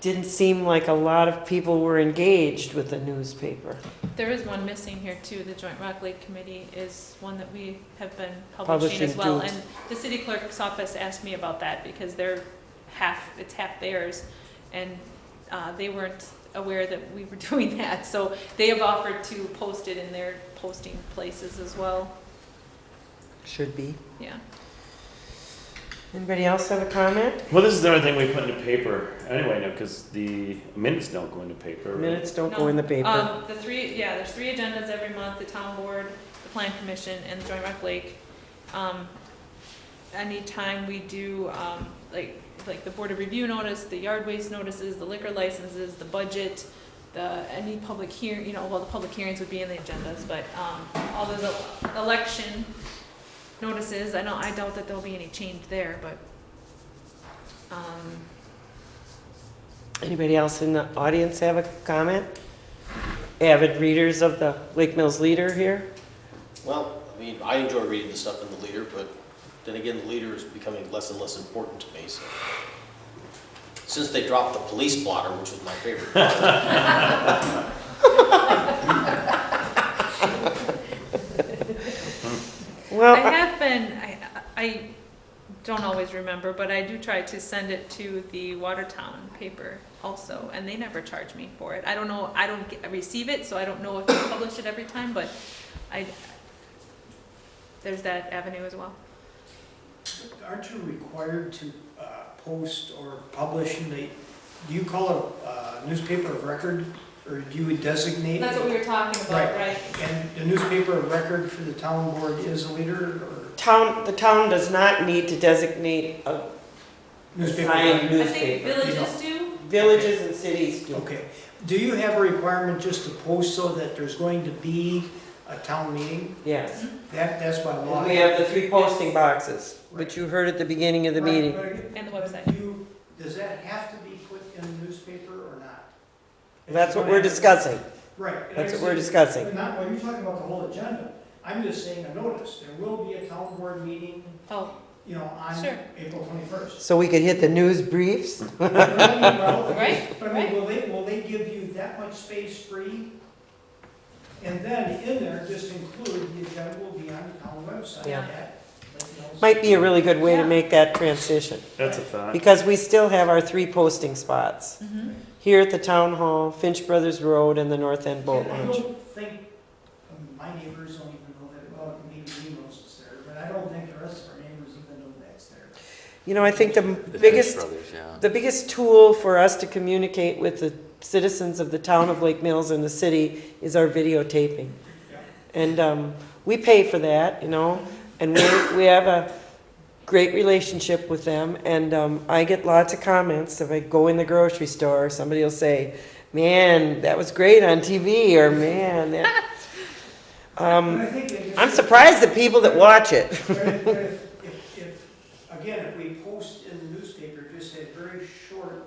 didn't seem like a lot of people were engaged with the newspaper. There is one missing here too. The Joint Rock Lake Committee is one that we have been publishing as well. too. And the city clerk's office asked me about that because it's half theirs. And they weren't aware that we were doing that. So they have offered to post it in their posting places as well. Should be. Yeah. Anybody else have a comment? Well, this is the only thing we put into paper anyway, no, because the minutes don't go into paper. Right? Minutes don't go in the paper. There's three agendas every month: the town board, the plan commission, and the Joint Rock Lake. Anytime we do like the board of review notice, the yard waste notices, the liquor licenses, the budget, any public hearing, you know, well, the public hearings would be in the agendas, but all those election notices, I doubt that there'll be any change there, but Anybody else in the audience have a comment? Avid readers of the Lake Mills Leader here? Well, I mean, I enjoy reading the stuff in the Leader, but then again, the Leader is becoming less and less important to me, so. Since they dropped the police blotter, which was my favorite blotter. Well, I have been, I don't always remember, but I do try to send it to the Watertown paper also, and they never charge me for it. I don't know, I receive it, so I don't know if they publish it every time, but there's that avenue as well. Aren't you required to post or publish do you call it a newspaper of record, or do you designate? That's what we were talking about, right? And the newspaper of record for the town board is a Leader, or? The town does not need to designate a Newspaper. signed I think newspaper. villages do. Villages and cities do. Okay. Do you have a requirement just to post so that there's going to be a town meeting? Yes. That's by law. We have the 3 posting boxes, which you heard at the beginning of the Right, meeting. but again, And the website. Does that have to be put in the newspaper or not? That's what we're discussing. Right. That's what we're discussing. Not, well, you're talking about the whole agenda. I'm just saying a notice. There will be a town board meeting, Oh, on Sure. April 21st. So we could hit the news briefs? Right, But I mean, will they give you that much space free? And then in there, just include the agenda will be on the town website. Yeah. That Might be a really good way to Yeah. make that transition. That's a thought. Because we still have our 3 posting spots. mhm. Here at the town hall, Finch Brothers Road, and the North End Boat I Launch. don't think, my neighbors don't even know that, well, maybe he knows it's there, but I don't think the rest of our neighbors even know that's there. You know, I think the Finch biggest, Brothers, yeah. the biggest tool for us to communicate with the citizens of the town of Lake Mills and the city is our videotaping. And we pay for that, and we have a great relationship with them. And I get lots of comments. If I go in the grocery store, somebody will say, man, that was great on TV, or man, that... I'm surprised at people that watch it. But if, again, if we post in the newspaper, just a very short,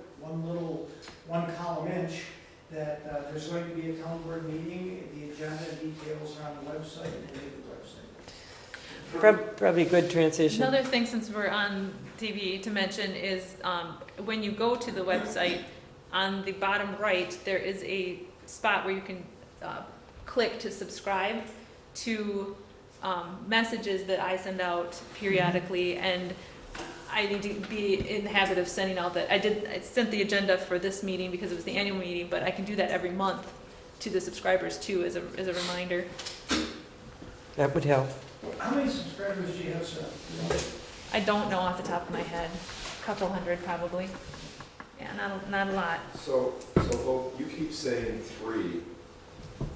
one column inch, that there's going to be a town board meeting, the agenda details are on the website, and the website. Probably good transition. Another thing, since we're on TV, to mention is when you go to the website, on the bottom right, there is a spot where you can click to subscribe to messages that I send out periodically, and I need to be in the habit of sending out that. I sent the agenda for this meeting because it was the annual meeting, but I can do that every month to the subscribers too, as a reminder. That would help. How many subscribers do you have, sir? I don't know off the top of my head. A couple hundred probably. Yeah, not a lot. So Hope, you keep saying 3.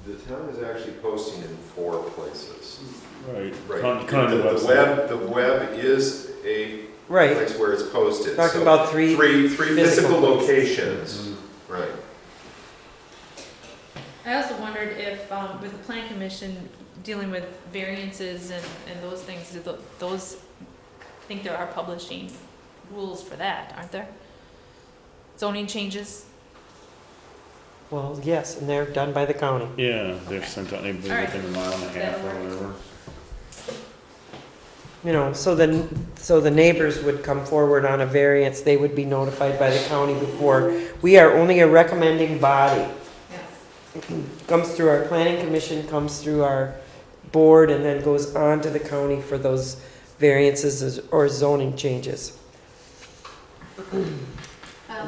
The town is actually posting in 4 places. Right. The web is a place where it's posted. Talking about three physical locations. Right. I also wondered if, with the plan commission dealing with variances and those things, I think there are publishing rules for that, aren't there? Zoning changes? Well, yes, and they're done by the county. Yeah, they're sent out maybe within a mile and a half or whatever. You know, so the neighbors would come forward on a variance, they would be notified by the county before. We are only a recommending body. Comes through our planning commission, comes through our board, and then goes on to the county for those variances or zoning changes.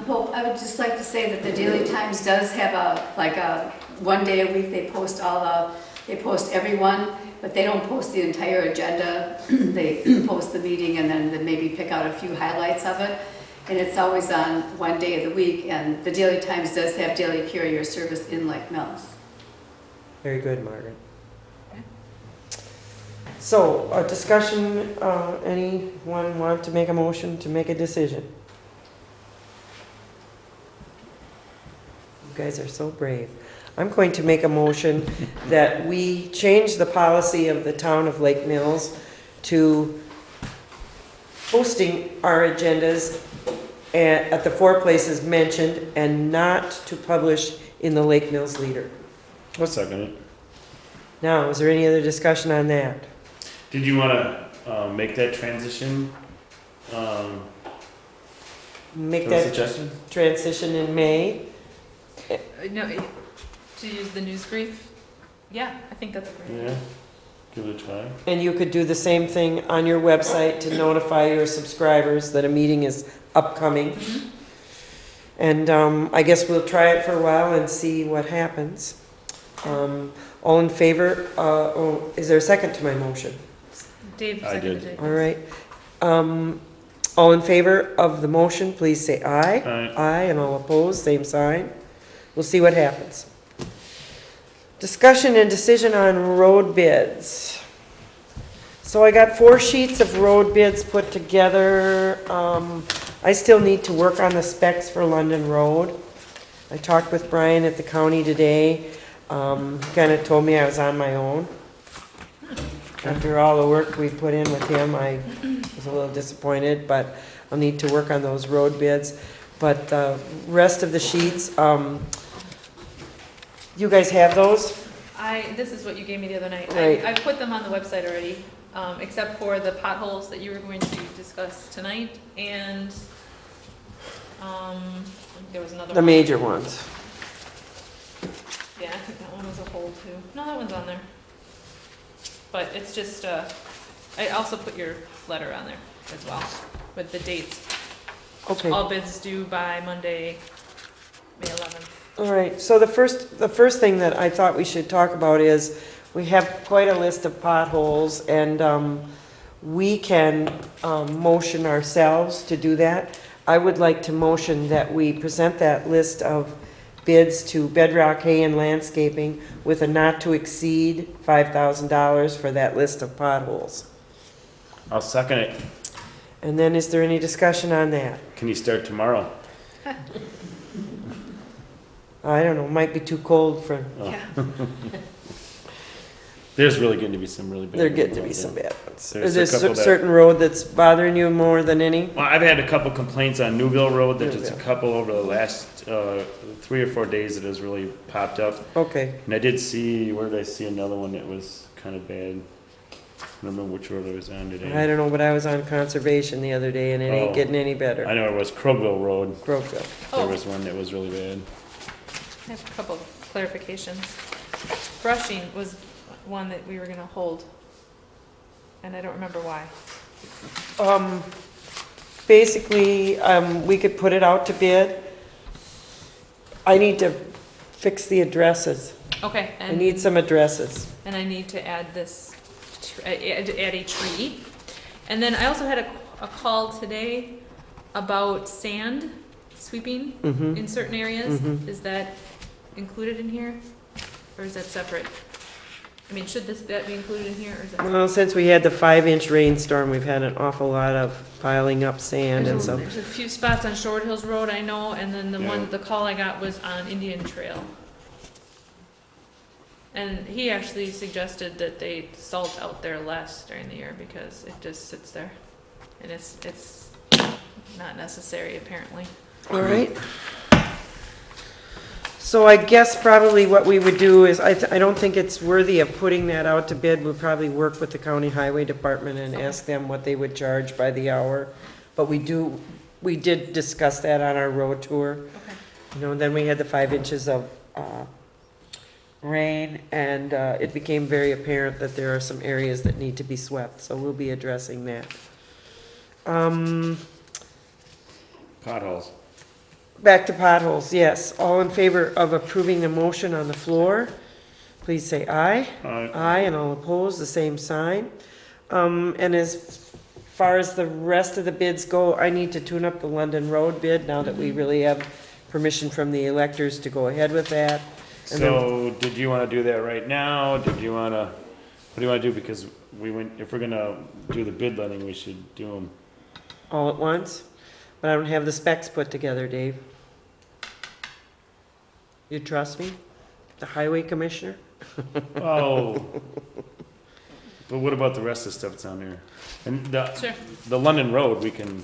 Hope, I would just like to say that the Daily Times does have a one day a week, they post they post everyone, but they don't post the entire agenda. They post the meeting and then they maybe pick out a few highlights of it. And it's always on one day of the week, and the Daily Times does have daily courier service in Lake Mills. Very good, Margaret. So, a discussion, anyone want to make a motion to make a decision? You guys are so brave. I'm going to make a motion that we change the policy of the town of Lake Mills to posting our agendas at the 4 places mentioned and not to publish in the Lake Mills Leader. I'll second it. Now, is there any other discussion on that? Did you want to make that transition? Make that transition in May? No, to use the news brief? Yeah, I think that's great. Yeah, give it a try. And you could do the same thing on your website to notify your subscribers that a meeting is upcoming. Mm-hmm. And I guess we'll try it for a while and see what happens. All in favor? Is there a second to my motion? Dave I seconded did. it. All right. All in favor of the motion, please say aye. Aye. Aye, and all opposed, same sign. We'll see what happens. Discussion and decision on road bids. So I got 4 sheets of road bids put together. I still need to work on the specs for London Road. I talked with Brian at the county today. He kind of told me I was on my own. After all the work we put in with him, I was a little disappointed, but I'll need to work on those road bids. But the rest of the sheets, you guys have those? This is what you gave me the other night. Right. I put them on the website already, except for the potholes that you were going to discuss tonight, and there was another one. The major ones. Yeah, I think that one was a whole too. No, that one's on there. But it's just, I also put your letter on there as well, with the dates. Okay. All bids due by Monday, May 11th. All right, so the first thing that I thought we should talk about is we have quite a list of potholes, and we can motion ourselves to do that. I would like to motion that we present that list of bids to Bedrock Hay and Landscaping with a not to exceed $5,000 for that list of potholes. I'll second it. And then is there any discussion on that? Can you start tomorrow? I don't know, might be too cold for... Oh. There's really getting to be some really bad. There getting to ones be some out there. bad ones. There's Is a there couple a that- certain road that's bothering you more than any? Well, I've had a couple complaints on Newville Road, that just a Newville. couple over the last 3 or 4 days that has really popped up. Okay. And I did see, where did I see another one that was kind of bad? I don't remember which road I was on today. I don't know, but I was on conservation the other day and it ain't Oh. getting any better. I know it was Crowville Road. Crowville. There Oh. was one that was really bad. I have a couple of clarifications. Brushing was one that we were gonna hold, and I don't remember why. Basically, we could put it out to bid. I need to fix the addresses. Okay. I need some addresses. And I need to add this, add a tree. And then I also had a call today about sand sweeping Mhm. in certain areas. Mhm. Is that included in here, or is that separate? I mean, should that be included in here, or is that? Well, since we had the 5-inch rainstorm, we've had an awful lot of piling up sand and so. There's a few spots on Short Hills Road, I know, and then the call I got was on Indian Trail. And he actually suggested that they salt out there less during the year because it just sits there. And it's not necessary apparently. All right. So I guess probably what we would do is, I don't think it's worthy of putting that out to bid. We'll probably work with the county highway department and ask them what they would charge by the hour. But we did discuss that on our road tour. Okay. You know, and then we had the 5 inches of rain, and it became very apparent that there are some areas that need to be swept, so we'll be addressing that. Potholes. Back to potholes, yes. All in favor of approving the motion on the floor, please say aye. Aye. Aye, and all opposed, the same sign. And as far as the rest of the bids go, I need to tune up the London Road bid now that we really have permission from the electors to go ahead with that. And then- So, did you wanna do that right now? Did you wanna, what do you wanna do? Because if we're gonna do the bid letting, we should do them. All at once, but I don't have the specs put together, Dave. You trust me? The highway commissioner? Oh. But what about the rest of the stuff that's on there? And Sure. the London Road, we can